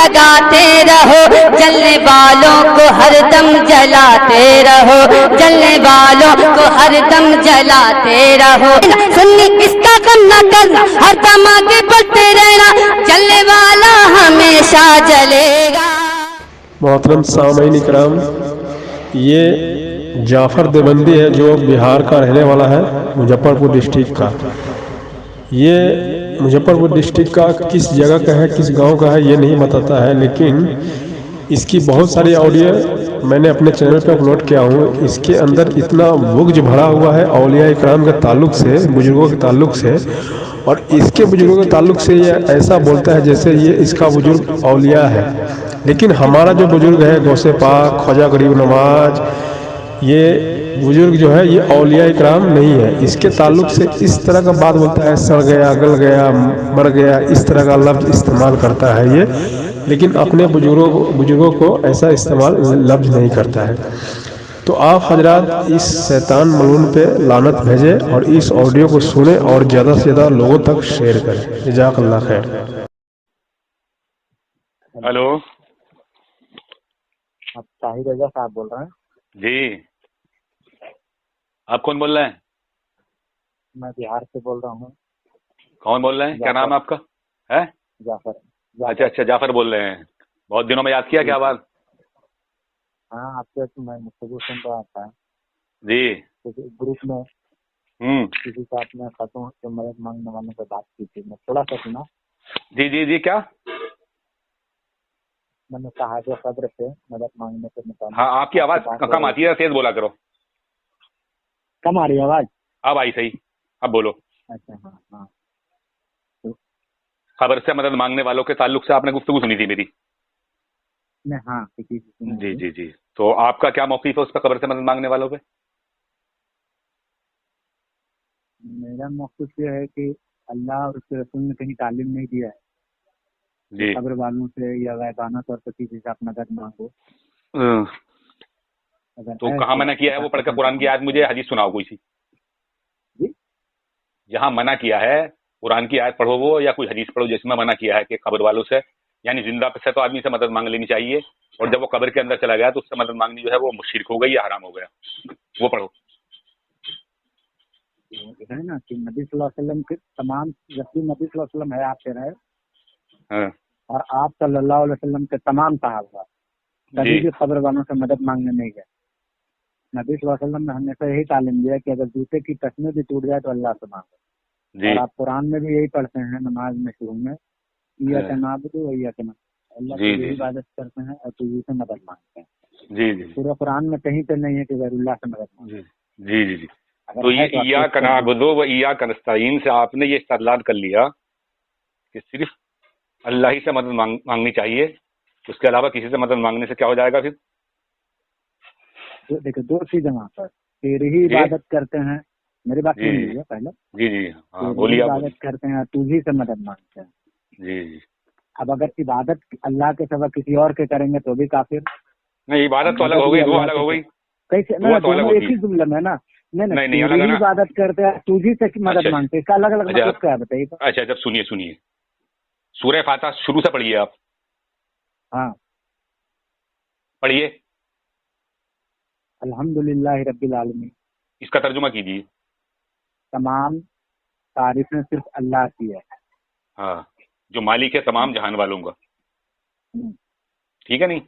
लगाते रहो, जलने वालों को हरदम जलाते रहो, जलने वालों को हरदम जलाते रहो। सुन्नी इसका गम न करना, हरदम आगे बढ़ते रहना, जलने वाला हमेशा जलेगा। मोहतरम सामईन इकराम, ये जाफर देवबंदी है जो बिहार का रहने वाला है, मुजफ्फरपुर डिस्ट्रिक्ट का। ये मुजफ्फरपुर डिस्ट्रिक्ट का किस जगह का है, किस गांव का है, ये नहीं बताता है, लेकिन इसकी बहुत सारी ऑडियो मैंने अपने चैनल पे अपलोड किया हूँ। इसके अंदर इतना बुग़्ज़ भरा हुआ है औलिया इकराम के ताल्लुक़ से, बुजुर्गों के ताल्लुक़ से, और इसके बुजुर्गों के ताल्लुक़ से ये ऐसा बोलता है जैसे ये इसका बुजुर्ग औलिया है। लेकिन हमारा जो बुजुर्ग है गौसे पाक, ख्वाजा गरीब नवाज, ये बुजुर्ग जो है ये औलिया इकराम नहीं है। इसके ताल्लुक़ से इस तरह का बात बोलता है, सड़ गया, गल गया, मर गया, इस तरह का लफ्ज़ इस्तेमाल करता है ये, लेकिन अपने बुजुर्गों को ऐसा इस्तेमाल लफ्ज़ नहीं करता है। तो आप हजरात इस शैतान मलून पे लानत भेजें और इस ऑडियो को सुने और ज़्यादा से ज़्यादा लोगों तक शेयर करें। जज़ाकल्लाह खैर। हेलो, आप ताहिर रजा साहब बोल रहे हैं? जी, आप कौन बोल रहे हैं? मैं बिहार से बोल रहा हूँ। कौन बोल रहे हैं? क्या नाम है आपका? है? जाफर। अच्छा अच्छा, जाफर बोल रहे हैं। बहुत दिनों में याद किया क्या बात? हाँ, आपसे तो मैं गुफ्तगू सुन रहा था जी। ग्रुप में, किसी से आपने खतों से मदद मांगने वालों से बात की थी, मैं थोड़ा सा सुना। जी जी जी, क्या मैंने कहा जो खबर से मदद मांगने से मुताबिक। हाँ, आपकी आवाज़ कम आती है, तेज बोला करो। कम आ रही है आवाज़? अब आई सही, अब बोलो। अच्छा, हाँ हाँ। खबर से मदद मांगने वालों के ताल्लुक से आपने गुफ्तगू सुनी थी मेरी? नहीं, हाँ, किसी से सुनी जी थी। जी जी। तो आपका क्या मौक़िफ़ है उस पर, खबर से मदद मांगने वालों पे? मेरा मौक़िफ़ ये है कि अल्लाह और उसके रसूल ने कहीं तालीम नहीं दिया है जी। खबर वालों से या गैबाना तौर पर किसी से आप मदद मांगो। तो कहाँ मना किया है वो? पढ़कर कुरान की आयत मुझे हदीस सुनाओ कोई सी। जी? जहाँ मना किया है कुरान की आयत पढ़ो वो, या कोई हदीस पढ़ो जिसमें मना किया है कि खबर वालों से, यानी जिंदा से तो आदमी से मदद मांग लेनी चाहिए, और जब वो कब्र के अंदर चला गया तो उससे मदद मांगनी जो है वो शिर्क हो गई या हराम हो गया, वो पढ़ो। है ना कि नबी सल्लल्लाहु अलैहि वसल्लम के तमाम, जबकि नबी सल्लल्लाहु अलैहि वसल्लम है आपके रहे, हाँ। और आप सल्लल्लाहु अलैहि वसल्लम के तमाम सहाबा कभी भी खबर वालों से मदद मांगने नहीं गए। नबी सल्लल्लाहु अलैहि वसल्लम ने हमेशा यही तालीम दिया कि अगर जूते की तस्में भी टूट जाए तो अल्लाह से मांगो। और आप कुरान में भी यही पढ़ते हैं नमाज में शुरू में, इय्याका नअबुदु व इय्याका नस्तईन, अल्लाह की यही इबादत करते हैं और तुझी से मदद मांगते हैं। जी जी। पूरा कुरान में कहीं पे नहीं है कि गैरुल्लाह से मदद मांगो। जी जी जी। तो ये इय्याका नअबुदु व इय्याका नस्तईन से आपने ये इस्तेदलाल कर लिया कि सिर्फ अल्लाह ही से मदद मांगनी चाहिए, उसके अलावा किसी से मदद मांगने से क्या हो जाएगा फिर? देखिए, दो चीजें वहाँ पर, तेरी ही इबादत करते हैं, मेरी बात सुन लीजिए पहले। जी जी, हाँ बोलिए। आप इबादत करते हैं, तुझी से मदद मांगते हैं। जी जी। अब अगर इबादत अल्लाह के सिवा किसी और के करेंगे तो भी काफिर। नहीं, इबादत तो अलग हो गई, वो अलग हो गई। कैसे? वो तो अलग दोनों एक होगी। ही जुमले में है ना। नहीं अलग है ना। इबादत करते हैं, तुझी से मदद मांगते हैं, इसका अलग अलग मतलब क्या है बताइए तो। अच्छा, जब सुनिए सूरह फातिहा शुरू से पढ़िए आप। हाँ, पढ़िए। अल्हम्दुलिल्लाह रब्बिल आलमीन। इसका तर्जुमा कीजिए। तमाम तारीफें सिर्फ अल्लाह की है। हाँ, जो मालिक है तमाम जहान वालों का। ठीक है नहीं?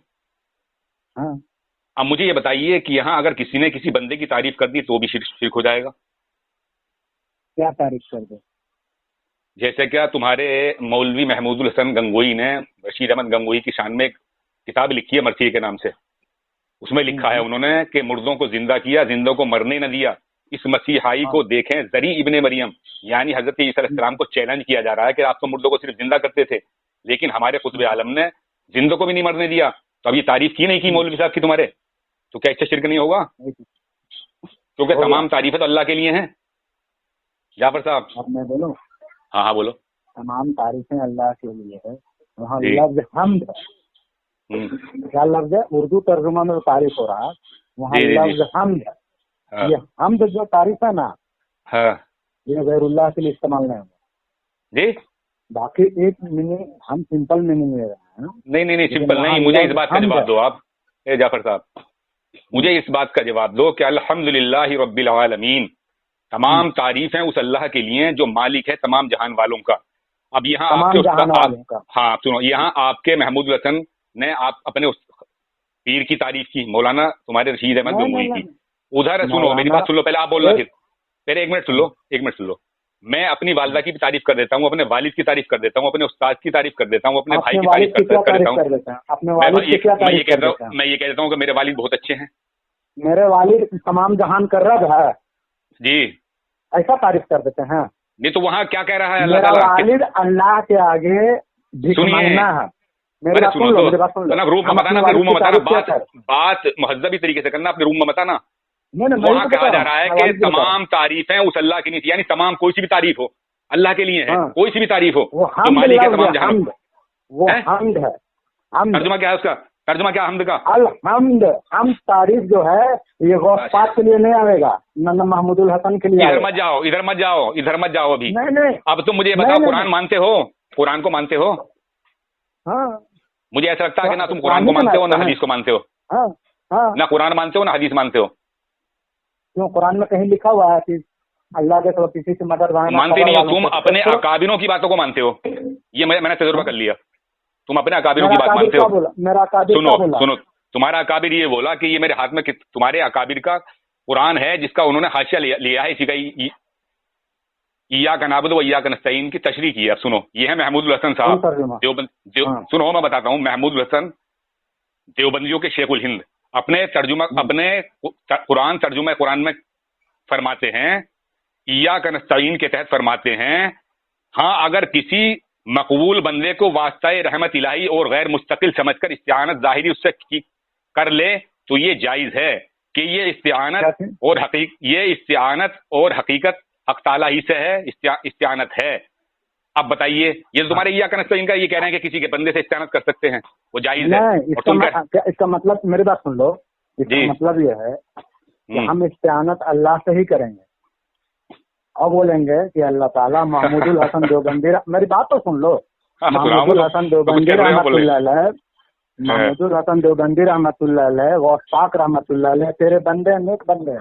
हाँ। अब मुझे ये बताइए कि यहाँ अगर किसी ने किसी बंदे की तारीफ कर दी तो भी शिर्क हो जाएगा? क्या तारीफ कर दे? जैसे क्या तुम्हारे मौलवी महमूदुल हसन गंगोई ने बशीर अहमद गंगोई की शान में एक किताब लिखी है मरसी के नाम से। उसमें लिखा है उन्होंने कि मुर्दों को जिंदा किया, जिंदों को मरने न दिया, इस मसीहाई को देखें जरी इब्ने मरियम। यानी हजरत ईसा अलैहिस्सलाम को चैलेंज किया जा रहा है कि आप तो मुर्दों को सिर्फ जिंदा करते थे, लेकिन हमारे कुतुब आलम ने जिंदों को भी नहीं मरने दिया। तो अब ये तारीफ की नहीं की मौलवी साहब की तुम्हारे, तो क्या इससे शिर्क नहीं होगा? क्योंकि तमाम तारीफें तो अल्लाह के लिए हैं। जाफर साहब, अब मैं बोलूं? हाँ हाँ बोलो। तमाम तारीफें अल्लाह के लिए है। वहाँ लफ्ज हम्द, क्या लफ्ज है? उर्दू तर्जुमा में तारीफ हो रहा है, वहाँ लफ्ज हम्द है। ये हम्द जो तारीफ है ना, ये गैरुल्लाह के लिए इस्तेमाल नहीं होगा जी। बाकी एक मीनिंग हम सिंपल मीनिंग ले रहे हैं, हैं। नहीं नहीं नहीं, लेकिन सिंपल वहाँ नहीं, मुझे इस लफ्ज बात का हमद जवाब है। दो आप, ए जाफर साहब, मुझे इस बात का जवाब दो कि अल्हम्दुलिल्लाहि रब्बिल आलमीन, तमाम तारीफ है उस अल्लाह के लिए जो मालिक है तमाम जहान वालों का। अब यहाँ तमाम आपके जहान वालों का। हाँ सुनो, यहाँ आपके महमूद हसन ने आप अपने उस पीर की तारीफ की, मौलाना तुम्हारे रशीद अहमद नहीं गंगोई नहीं की। नहीं, उधर सुनो, मेरी मौलाना बात सुन लो, पहले आप बोलना, एक फिर पहले एक मिनट सुन लो, एक मिनट सुन लो। मैं अपनी वालदा की भी तारीफ कर देता हूँ, अपने वालिद की तारीफ कर देता हूँ, अपने उस्ताद की तारीफ कर देता हूँ, अपने भाई अपने की वालिद की क्या कर देता तारीफ हूँ। कर देते हैं? अपने वालिद की क्या मैं ये तारीफ कर कहता देते हैं? हूँ, मैं ये कह देता हूँ कि मेरे वालिद बहुत अच्छे हैं मेरे वालिद तमाम जहान का रब है, जी। ऐसा तारीफ कर देते हैं? नहीं तो वहाँ क्या कह रहा है अल्लाह मेरा ताला? वालिद अल्लाह के आगे भीख सुनिए, मांगना है। मेरी अरे बात सुनो सुन लो, तो, मेरी बात सुन लो। ना रूम में हम बताना, अपने अपने रूम वालिद में की बताना, तारीफ क्या बात करें? बात महजबी तरीके से करना, अपने रूम में बताना। नहीं नहीं, मैं वहाँ तो कहा बता जा रहा रहा है हूँ, कि वालिद की बता रहा तमाम तारीफें उस अल्लाह की नहीं थी, यानी तमाम कोई सी भी तारीफ हो अल्लाह के लिए है, हाँ। कोई सी भी तारीफ हो वो जो हमद मालिक है लफ्ज तमाम है, जहान। हमद, वो हैं? हमद है, हमद। तर्जुमा क्या है उसका? तर्जुमा क्या हमद का? अलहम्द, हम तारीफ जो है ये गौस पाक के लिए नहीं आएगा, न महमूदुल हसन के लिए इधर आएगा। मत जाओ, इधर मत जाओ, इधर मत जाओ अभी। नहीं नहीं, अब तुम मुझे नहीं, बताओ, नहीं, कुरान मानते हो? कुरान को मानते हो? हाँ मुझे ऐसा लगता है कि ना तुम कुरान कुरान को ही तो मानते हो ना मानते हैं। हदीस को मानते हो, हाँ हाँ, ना कुरान मानते हो ना हदीस मानते हो। क्यों कुरान में कहीं लिखा हुआ है कि अल्लाह के तो किसी से मदद मांगना? मानते खबर नहीं हो वालों तुम, से। अपने तो अकाबिरों की बातों को मानते हो। ये मैंने तजुर्बा कर लिया, तुम अपने अकाबिरों मेरा की बात अकाबिर मानते क्या हो। बोला? मेरा अकाबिर सुनो क्या बोला? सुनो, तुम्हारा अकाबिर ये बोला कि ये मेरे हाथ में तुम्हारे अकाबिर का कुरान है जिसका उन्होंने हाशिया लिया है, इसी का इय्या का नाबुद व इय्या का नस्तईन की तशरीह की है। अब सुनो, ये है महमूद हसन साहब कौन तर्जुमा? हाँ। सुनो मैं बताता हूँ, महमूद हसन देवबंदियों के शेखुल हिंद अपने तर्जुमा, अपने कुरान तर्जुमा कुरान में फरमाते हैं, इय्या का नस्तईन के तहत फरमाते हैं, हाँ अगर किसी मकबूल बंदे को वास्ता रहमत इलाही और गैर मुस्तकिल समझकर इस्तिआनत जाहिरी उससे कर ले तो ये जायज है कि ये इस्तिआनत और हकीकत हक ताला ही से है, इस्तिआनत है। अब बताइए, ये तो तुम्हारे इय्या का नस्तईन का ये कह रहे हैं कि किसी के बंदे से इस्तिआनत कर सकते हैं, वो जायज है। नहीं, और तुम इसका मतलब मेरी बात सुन लो, इसका जी। मतलब ये है कि हम इस्तिआनत अल्लाह से ही करेंगे और बोलेंगे कि अल्लाह ताला महमूदुल हसन देवबंदी, मेरी बात तो सुन लो, महमूदुल हसन देवबंदी रहमतुल्लाह अलैह, महमूदुल हसन देवबंदी रहमतुल्लाह अलैह, गौस पाक रहमतुल्लाह अलैह तेरे बंदे हैं, नेक बंदे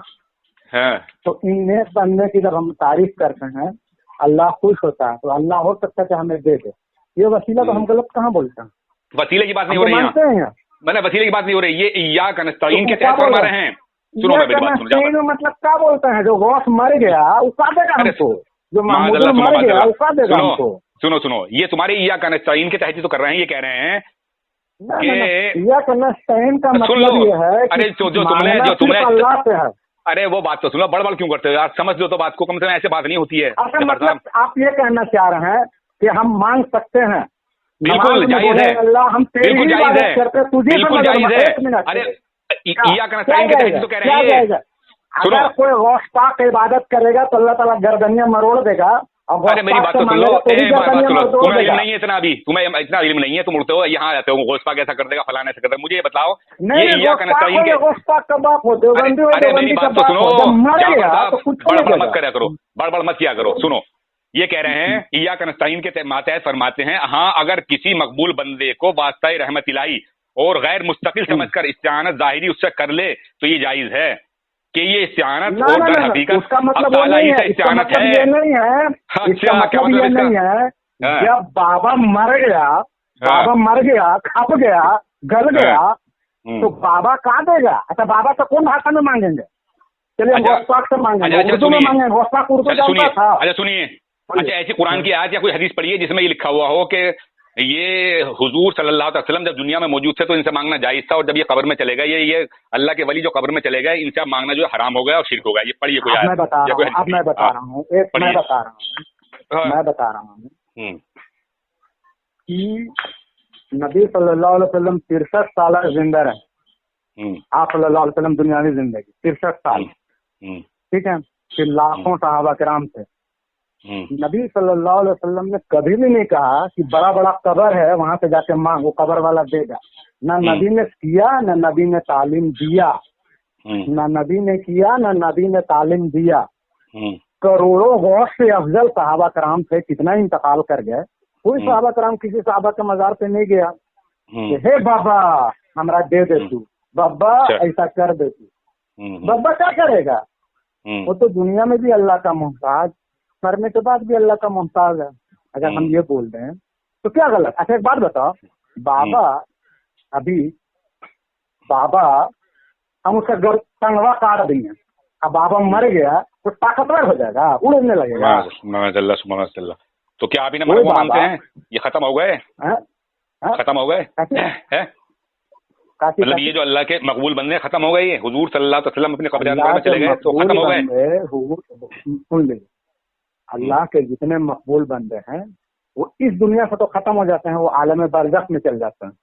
हैं। तो इन नेक बंदे की जब हम तारीफ करते हैं अल्लाह खुश होता है, तो अल्लाह हो सकता है कि हमें दे दे। ये वसीला तो हम गलत कहाँ बोलते हैं? वसीले की बात नहीं हो रही मानते हैं। मैंने वसीले की बात नहीं हो रही, ये इय्या का नस्तईन के तहत फरमा रहे हैं। सुनो मेरी बात सुनो, मतलब क्या बोलते हैं? जो गौस मर गया उसका देगा हमको, जो महमूद मर गया उसका देगा हमको। सुनो सुनो, ये तुम्हारे इय्या का नस्तईन के तहत ही तो कर रहे हैं। ये कह रहे हैं इय्या का नस्तईन का मतलब ये है कि अरे जो तुमने अल्लाह से है। अरे वो बात तो सुनो, बड़बड़ क्यों करते हो यार, समझ लो तो बात को, कम से कम ऐसे बात नहीं होती है। अच्छा, मतलब आप ये कहना चाह रहे हैं कि हम मांग सकते हैं? बिल्कुल जायज है, अल्लाह हम बिल्कुल जायज है, बिल्कुल जायज है। अरे इय्या का नस्तईन के तहत तो कह रहे हैं। अगर कोई गौस पाक की इबादत करेगा तो अल्लाह ताला गर्दनियां मरोड़ देगा। अरे मेरी बात तो सुन लो, तुम्हें इल्म नहीं है इतना, अभी तुम्हें इतना इल्म नहीं है, तुम उड़ते हो यहाँ आते हो, गौस पाक ऐसा कर देगा, फलाना ऐसा कर देगा। मुझे ये बताओ, ये इय्या का नस्तईन के, गौस पाक का बाप हो, देवबंदी अरे मेरी बात तो सुनो, बड़बड़ मत करेगा, करा करो, बड़बड़ मत किया करो। सुनो, ये कह रहे हैं इय्या का नस्तईन के तहत फरमाते हैं, हाँ अगर किसी मकबूल बंदे को वास्ता रहमत इलाही और गैर मुस्तकिल समझकर इस्तिआनत जाहिरी उससे कर ले तो ये जायज है कि ये इस्तिआनत और दर हकीकत उसका मतलब वो नहीं है, इसका मतलब ये नहीं है, इसका मतलब ये नहीं है। जब बाबा मर गया, खप गया, गल गया, तो बाबा कहाँ देगा? अच्छा, बाबा तो कौन भाषा में मांगेंगे? चलिए गौस पाक से मांगेंगे, उर्दू में मांगेंगे, गौस पाक उर्दू जानता था। अच्छा सुनिए, अच्छा ऐसी कुरान की आयत या कोई हदीस पढ़िए जिसमें ये लिखा हुआ हो कि ये हुजूर सल्लल्लाहु अलैहि वसल्लम जब दुनिया में मौजूद थे तो इनसे मांगना जायज था, और जब ये कब्र में चले गए, ये अल्लाह के वली जो कब्र में चले गए, इनसे मांगना जो है हराम हो गया और शिर्क हो गया। ये पढ़िए कोई आयत। मैं बता रहा हूँ कि नबी सल्लल्लाहु अलैहि वसल्लम 63 साल जिंदा रहे। आप सल्लल्लाहु अलैहि वसल्लम दुनियावी जिंदगी 63 साल, ठीक है। फिर लाखों सहाबा किराम थे। नबी सल्लल्लाहु अलैहि वसल्लम ने कभी भी नहीं कहा कि बड़ा बड़ा कब्र है वहां से जाके मांग, वो कब्र वाला देगा। ना नबी ने किया, ना नबी ने तालीम दिया, ना नबी ने किया, ना नबी ने तालीम दिया। करोड़ों गौस से अफजल सहाबा कराम थे, कितना इंतकाल कर गए, कोई सहाबा कराम किसी सहाबा के मजार पे नहीं गया। कि हे बाबा हमरा दे दे तू, बाबा अच्छा। ऐसा कर दे तू। बाबा क्या करेगा? वो तो दुनिया में भी अल्लाह का मोहताज, मरने के बाद भी अल्लाह का मोहताज है। अगर हम ये बोल रहे हैं तो क्या गलत? अच्छा एक बात बताओ, बाबा अभी बाबा हम उसका टंगवा काट देंगे, अब बाबा मर गया तो ताकतवर हो जाएगा, उड़ने लगेगा। सुबहानअल्लाह। तो क्या आप इन्हें मरहूम मानते हैं? ये खत्म हो गए, खत्म हो गए हैं? मतलब ये जो अल्लाह के मकबूल बंदे खत्म हो गए, ये हुजूर सल्लल्लाहु अलैहि वसल्लम अपने कब्र में चले गए तो खत्म हो गए? सुन लीजिए, अल्लाह के जितने मकबूल बंदे हैं वो इस दुनिया से तो खत्म हो जाते हैं, वो आलम बरज़ख में चल जाते हैं।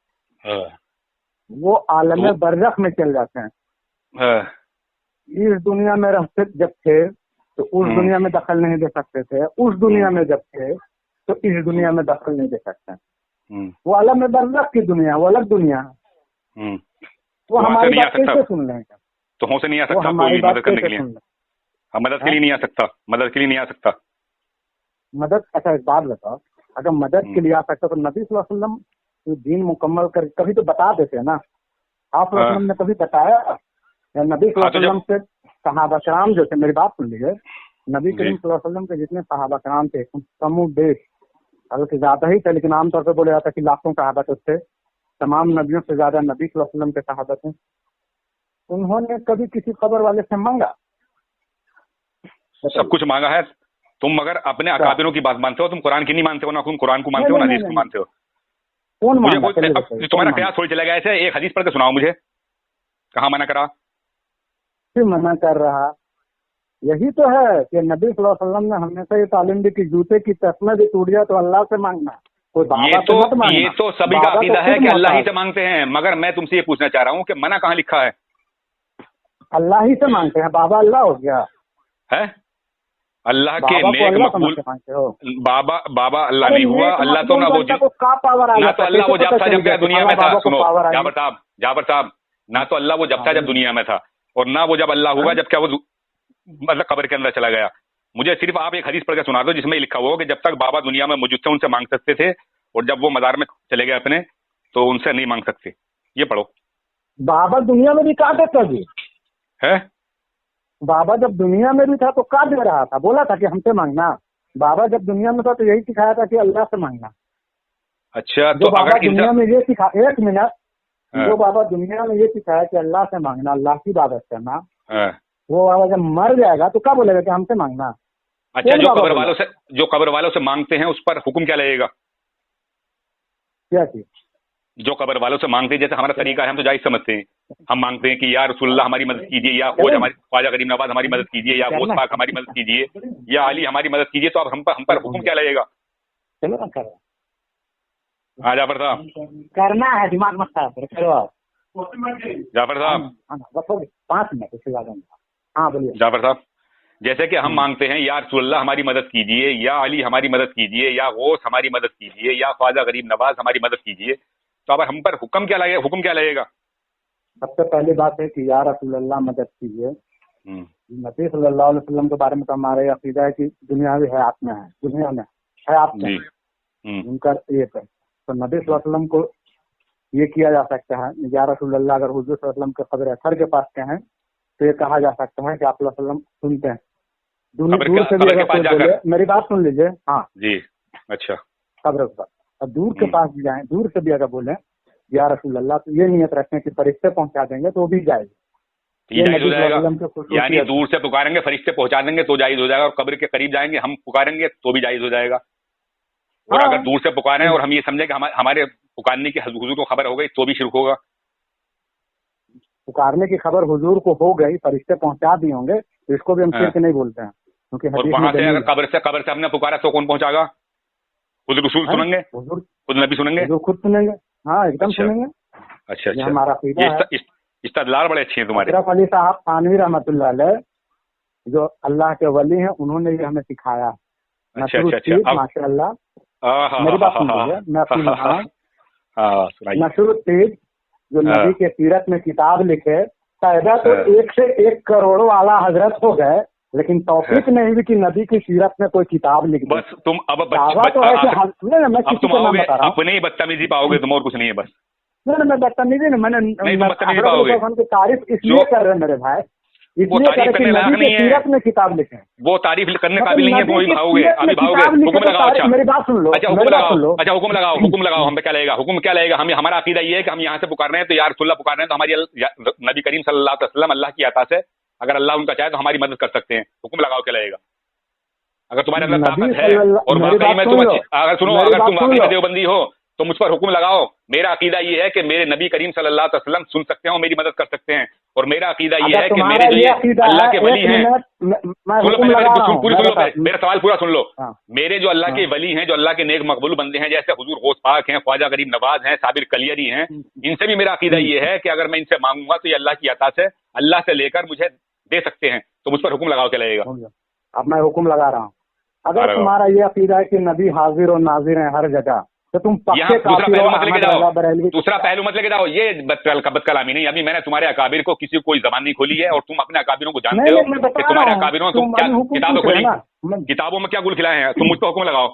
वो आलम बरज़ख में चल जाते हैं। इस दुनिया में रहते जब थे तो उस दुनिया में दखल नहीं दे सकते थे, उस दुनिया में जब थे तो इस दुनिया में दखल नहीं दे सकते। वो आलम बरज़ख की दुनिया, वो अलग दुनिया है। वो हमारी बात कैसे सुन लेंगे? तो हो से नहीं आ सकता कोई मदद करने के लिए? मदद के लिए नहीं आ सकता, मदद के लिए नहीं आ सकता। मदद, अच्छा एक बात बताओ, अगर मदद के लिए आ सकता तो नबी सल्लल्लाहु अलैहि वसल्लम दीन मुकम्मल कर कभी तो बता देते ना। आप वसल्लम ने कभी बताया? नबी सल्लल्लाहु अलैहि वसल्लम से सहाबा कराम जो थे, मेरी बात सुन लीजिए, नबी करीम सल्लल्लाहु अलैहि वसल्लम के जितने सहाबा कराम थे समूह बल्कि ज्यादा ही थे, लेकिन आमतौर पर बोला जाता है कि लाखों सहाबा थे, तमाम नबियों से ज्यादा नबी सल्लल्लाहु अलैहि वसल्लम के सहाबा थे। उन्होंने कभी किसी खबर वाले से मांगा? सब कुछ मांगा है। तुम मगर अपने अकाबिरों की बात मानते हो, तुम कुरान की नहीं मानते हो, ना तुम कुरान को मानते हो ना हदीस को मानते हो। कौन मुझे मानता? तुम्हारा कयास थोड़ी चला गया ऐसे, एक हदीस पढ़ के सुनाओ मुझे, कहाँ मना करा? क्यों मना कर रहा? यही तो है कि नबी सल्लल्लाहु अलैहि वसल्लम ने हमेशा ये तालीम दी कि जूते की तस्में भी टूट जाए तो अल्लाह से मांगना, कोई बाबा से मत मांगना। ये तो सभी का अकीदा है कि अल्लाह ही से मांगते हैं, मगर मैं तुमसे ये पूछना चाह रहा हूँ कि मना कहाँ लिखा है? अल्लाह ही से मांगते हैं। बाबा अल्लाह हो गया है? अल्लाह के नेक मकबूल बाबा अल्लाह नहीं हुआ। अल्लाह तो ना वो ना तो अल्लाह वो जब था जब दुनिया में था। सुनो जाबर साहब, ना तो अल्लाह वो जब था जब दुनिया में था, और ना वो जब अल्लाह हुआ जब क्या वो मतलब कब्र के अंदर चला गया। मुझे सिर्फ आप एक हदीस पढ़ के सुना दो जिसमें लिखा हुआ कि जब तक बाबा दुनिया में मौजूद थे उनसे मांग सकते थे, और जब वो मजार में चले गए अपने तो उनसे नहीं मांग सकते। ये पढ़ो। बाबा दुनिया में भी कहा देता जी है? बाबा जब दुनिया में भी था तो क्या दे रहा था? बोला था कि हमसे मांगना। बाबा जब दुनिया में था तो यही सिखाया था कि अल्लाह से मांगना। अच्छा, तो बाबा दुनिया में ये सिखा, एक मिनट, जो बाबा दुनिया में ये सिखाया कि अल्लाह से मांगना, अल्लाह की इबादत करना, वो बाबा जब मर जाएगा तो क्या बोलेगा कि हमसे मांगना? अच्छा, जो कब्र वालों से मांगते हैं उस पर हुक्म क्या लगेगा? क्या चीज? जो कब्र वालों से मांगते हैं, जैसे हमारा तरीका है, हम तो जायज समझते हैं, हम मांगते हैं कि या रसूलुल्लाह हमारी मदद कीजिए, या ख्वाजा गरीब नवाज हमारी मदद कीजिए, या गौस पाक हमारी मदद कीजिए, या अली हमारी मदद कीजिए, तो अब हम पर हुक्म क्या लगेगा? चलो ना करो, जाफर साहब करना है, दिमाग मत खराब करो। जाफर साहब 5 मिनट उससे ज्यादा। हाँ बोलिए। जाफर साहब, जैसे कि हम मांगते हैं या रसूलुल्लाह हमारी मदद कीजिए, या अली हमारी मदद कीजिए, या गौस हमारी मदद कीजिए, या ख्वाजा गरीब नवाज हमारी मदद कीजिए, तो अब हम पर हुक्म क्या लगेगा? हुक्म क्या लगेगा? सबसे पहली बात है कि या रसूलुल्लाह मदद कीजिए। नबी सल्लल्लाहु अलैहि वसल्लम के बारे में तो हमारे अकीदा है कि दुनियावी हयात में है, दुनिया में हयात में उनका ये है। तो नबी सल्लल्लाहु अलैहि वसल्लम को ये किया जा सकता है, या रसूलुल्लाह अगर हुजूर सल्लल्लाहु अलैहि वसल्लम के कब्र अथर के पास के हैं तो ये कहा जा सकता है कि आप सल्लल्लाहु अलैहि वसल्लम सुनते हैं। दूर से भी अगर कोई बोले, मेरी बात सुन लीजिए। हाँ जी, अच्छा, कब्र के पास, और दूर के पास भी जाए, दूर से भी अगर बोले या रसूलुल्लाह, तो ये नियत रखें कि फरिश्ते पहुंचा देंगे तो भी जाएगी। ये जायज हो जाएगा। यानी दूर से पुकारेंगे, फरिश्ते पहुंचा देंगे तो जायज हो जाएगा, और कब्र के करीब जाएंगे हम पुकारेंगे तो भी जायज हो जाएगा। और अगर दूर से पुकारें और हम ये समझे कि हमारे पुकारने की हुजूर को खबर हो गई तो भी शिरक होगा। पुकारने की खबर हुजूर को हो गई, फरिश्ते पहुंचा दिए होंगे, तो इसको भी हम शिरक नहीं बोलते हैं, क्योंकि वहां से अगर कब्र से हमने पुकारा तो कौन पहुंचागा? खुद रसूल सुनेंगे, खुद नबी सुनेंगे, खुद सुनेंगे। हाँ एकदम सुनेंगे। अच्छा, हमारा इस्तेदलाल बड़े अच्छे हैं तुम्हारे। अशरफ अली साहब थानवी रहमतुल्लाह अलैह जो अल्लाह के वली हैं, उन्होंने ये हमें सिखाया। अच्छा, माशाअल्लाह। मेरी बात सुन लीजिए, मैं अपनी नसरुद्दीन जो नबी के सीरत में किताब लिखे, पैदा तो 1 से 1 करोड़ वाला हजरत हो गए, लेकिन तौफीक नहीं हुई कि नबी की सीरत में कोई किताब लिख दे। बस तुम अब तो है कि मैं किसी को नाम बता रहा हूं। अपने ही बदतमीजी पाओगे तुम, और कुछ नहीं है बस। नहीं मैं बदतमीजी नहीं, मैंने नहीं, तुम बदतमीजी हज़रत पाओगे। रसूल की तारीफ इसलिए कर रहे हैं मेरे भाई, इसलिए तारीफ कर कि करने लायक नबी नहीं के है। सीरत में किताब लिखे हैं। वो तारीफ करने मतलब काबिल नहीं है, तुम नबी अभी की भागोगे, सीरत में अभी भागोगे। किताब लिखे हुक्म तो लगाओ। अच्छा मेरी बात सुन लो, अच्छा हुक्म मेरी बात सुन लगाओ। लो। अच्छा हुक्म लगाओ, हुक्म लगाओ। हम पे क्या लगेगा? हुक्म क्या लगेगा? हम हमारा अकीदा ये है कि हम यहाँ से पुकार रहे हैं तो या रसूलुल्लाह पुकार रहे हैं तो हमारी नबी करीम सल्लल्लाहु अलैहि वसल्लम अल्लाह की अता से अगर अल्लाह उनका चाहे तो हमारी मदद कर सकते हैं। हुक्म लगाओ, क्या लगेगा? अगर तुम्हारे अंदर नबी ताकत है सल्लल्लाहु, और मेरी वाकई बात में सुन तुम लो, अगर सुनो, मेरी अगर बात तुम सुन वाकई में लो। देवबंदी हो तो मुझ पर हुक्म लगाओ। मेरा अकीदा ये है कि मेरे नबी करीम सल्लल्लाहु अलैहि वसल्लम सुन सकते हैं और मेरी मदद कर सकते हैं। और मेरा अकीदा ये अगर है कि तुम्हारा मेरे जो ये ये अकीदा अल्लाह है, के वली एक हैं, मिनट मैं सुन लो हुक्म पहले लगा मेरी रहा हूँ, पूरी मैं सुन लो, बता। मेरा सवाल पूरा सुन लो। हाँ, मेरे जो अल्लाह के हाँ। वली हैं, जो अल्लाह के नेक मकबूल बंदे हैं, जैसे हुजूर गौस पाक हैं, ख्वाजा गरीब नवाज हैं, साबिर कलियरी हैं, इनसे भी मेरा अकीदा ये है कि अगर मैं इनसे मांगूंगा तो ये अल्लाह की अता से अल्लाह से लेकर मुझे दे सकते हैं। तो मुझ पर हुक्म लगाओ, क्या लगेगा? अब मैं हुक्म लगा रहा हूँ। अगर लगाओ। तुम्हारा ये अकीदा है कि नबी हाजिर और नाजिर हैं हर जगह, तो तुम यहाँ पक्के दूसरा काफिर हो पहलू मत लेके अहमद जाओ, रजा बरेलवी। दूसरा पहलू मत लेके जाओ। ये बदकलामी नहीं। अभी मैंने तुम्हारे अकाबिर को किसी कोई जबान नहीं खोली है और तुम अपने अकाबिरों को जानते नहीं हो नहीं, मैं कि बता तुम्हारे रहा हूँ, अकाबिरों तुम तुम क्या अभी हुक्म किताबें पूछ रहे खोली, हो ना, मैं किताबों में क्या गुल खिलाए हैं? तुम मुझ पर हुक्म लगाओ।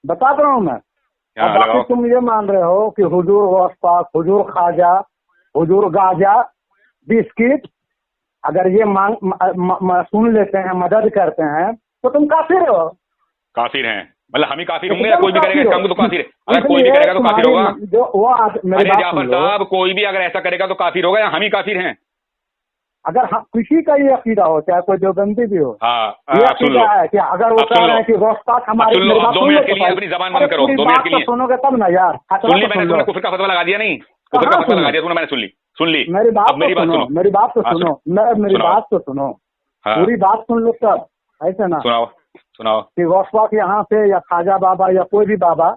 बता रहा हूँ मैं। हाँ, अब बाकी लगाओ। तुम ये मान रहे हो कि हुजूर गौस पाक, हुजूर ख्वाजा, हुजूर गाजा, बिस्किट अगर ये सुन लेते हैं, मदद करते हैं, तो तुम काफिर हो। काफिर हैं मतलब हम ही काफिर होंगे या एकदम कोई भी करेगा काफिर इसका हो। मतलब तो काफिर है? अगर कोई भी इसलिए करेगा तो काफिर होगा। जो वो मेरी अरे बात जाफर सुन लो। साहब, कोई भी अगर ऐसा करेगा तो काफिर होगा या हम ही काफिर हैं? अगर किसी का ये अकीदा हो, चाहे कोई देवबंदी भी हो, हाँ, ये अब सुन लो, अकीदा है कि अगर वो अब कह सुन रहे लो, हैं कि गौस पाक हमारी, सुन लो, मेरी अब बात 2 सुन लो मिनट के तो लिए भाई। अपनी जबान अरे बंद करो, पूरी 2 मिनट बात के तो लिए सुनोगे तब ना यार, सुन ली तो मैंने। सुन तुमने लो। कुफर का फतवा लगा दिया नहीं? कुफर का कहाँ फतवा लगा सुनो? दिया तुमने, मैंने सुन ली। मेरी बात अब मेरी तो बात सुनो, सुनो, मेरी बात तो हाँ, सुनो, मेरी सुनाओ। बात तो सुनो, हाँ, पूरी बात सुन लो तब, ऐसे ना सुनाओ सुनाओ। कि गौस पाक यहाँ से या ख्वाजा बाबा या कोई भी बाबा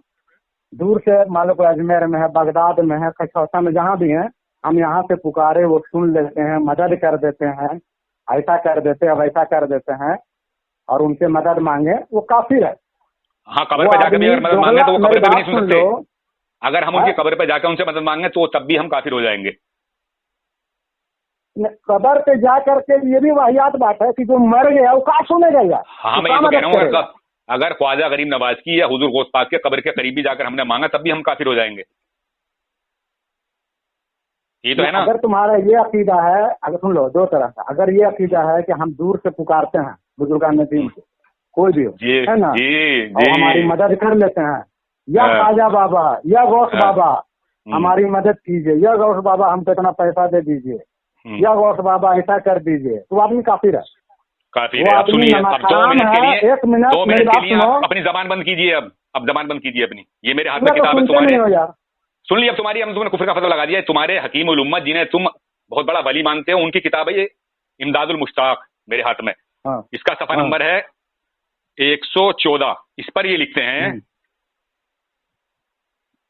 दूर से, मान लो कोई अजमेर में है, बगदाद में है, खचौसा में, जहाँ भी है, हम यहाँ से पुकारे, वो सुन लेते हैं, मदद कर देते हैं, ऐसा कर देते हैं, वैसा कर देते हैं, और उनसे मदद मांगे, वो काफिर है। हाँ, कब्र पे जाकर भी अगर मदद मांगे तो वो कब्र पे भी नहीं सुन सकते। लो, अगर हम उनकी कब्र पे जाकर उनसे मदद मांगे तो तब भी हम काफिर हो जाएंगे। कब्र पे जा करके ये भी वाहियात बात है कि जो मर गया वो कहाँ सुनेगा यार? हाँ, मैं ये तो कह रहा हूँ, अगर ख्वाजा गरीब नवाज की या हुजूर गौस पाक के कब्र के करीब भी जाकर हमने मांगा तब भी हम काफिर हो जाएंगे। ये तो है ना? अगर तुम्हारा ये अकीदा है, अगर सुन लो, दो तरह का, अगर ये अकीदा है कि हम दूर से पुकारते हैं बुजुर्गान दीन को, कोई भी हो, जी, है ना, जी, और जी। हमारी मदद कर लेते हैं, या ख्वाजा बाबा या गौस बाबा हमारी मदद कीजिए, या गौस बाबा हमको इतना पैसा दे दीजिए, या गौस बाबा ऐसा कर दीजिए, तो आदमी काफिर है। काफिर वो है। अब आदमी सुनिए, अब 2 मिनट के लिए, एक मिनट 2 मेरी मिनट के बात लिए सुनो। आप अपनी जबान बंद कीजिए। अब जबान बंद कीजिए अपनी। ये मेरे हाथ में तो किताब है सुनते तुम्हारे। नहीं हो यार। सुन ली अब तुम्हारी, हम तुमने कुफर का फतवा लगा दिया है। तुम्हारे हकीम उल उम्मत जिन्हें तुम बहुत बड़ा वली मानते हो, उनकी किताब है ये इमदादुल मुश्ताक, मेरे हाथ में। हाँ, इसका सफा नंबर है 114। इस पर ये लिखते हैं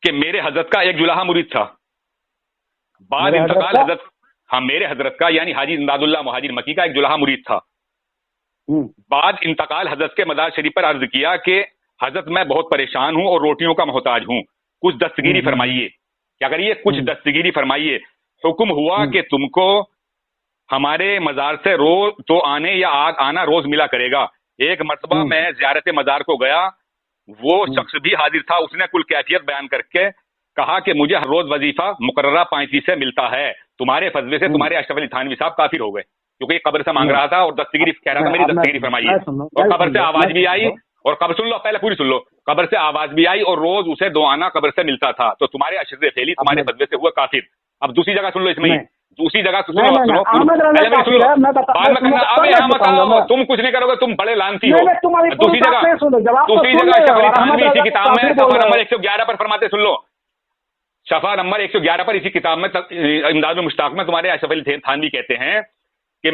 कि मेरे हजरत का एक जुलाहा मुरीद था, बाद इंतकाल हजरत, हाँ मेरे हजरत का यानी हाजी इमदादुल्लाह मुहाजिर मक्की का एक जुलाहा मुरीद था। बाद इंतकाल हजरत के मजार शरीफ पर अर्ज किया कि हजरत मैं बहुत परेशान हूं और रोटियों का मोहताज हूं, कुछ दस्तगीरी फरमाइए। क्या करिए? कुछ दस्तगीरी फरमाइए। हुक्म हुआ कि तुमको हमारे मजार से रोज तो आने या आना रोज मिला करेगा। एक मर्तबा मैं ज़ियारत मजार को गया, वो शख्स भी हाजिर था। उसने कुल कैफियत बयान करके कहा कि मुझे हर रोज वजीफा मुकर्ररा 35 से मिलता है, तुम्हारे फजले से तुम्हारे अशरफ अली थानवी साहब काफिर हो गए, क्योंकि कब्र से मांग रहा था और दस्तगीरी कह रहा था मेरी दस्तगीरी फरमाइए। और कब्र से आवाज भी आई, और कब्र सुन लो, पहले पूरी सुन लो। कब्र से आवाज भी आई और रोज उसे 2 आना कब्र से मिलता था, तो तुम्हारे अशरफ फैली तुम्हारे फजले से हुआ काफिर। अब दूसरी जगह सुन लो, इसमें दूसरी जगह सुनो, बाद में करना, मत आओ, तुम कुछ नहीं करोगे, तुम बड़े लानती हो। दूसरी जगह इसी किताब में सफा नंबर 111 पर फरमाते, सुन लो, सफा नंबर 111 पर इसी किताब में इमदादुल मुश्ताक में तुम्हारे अशरफ अली थानवी कहते हैं कि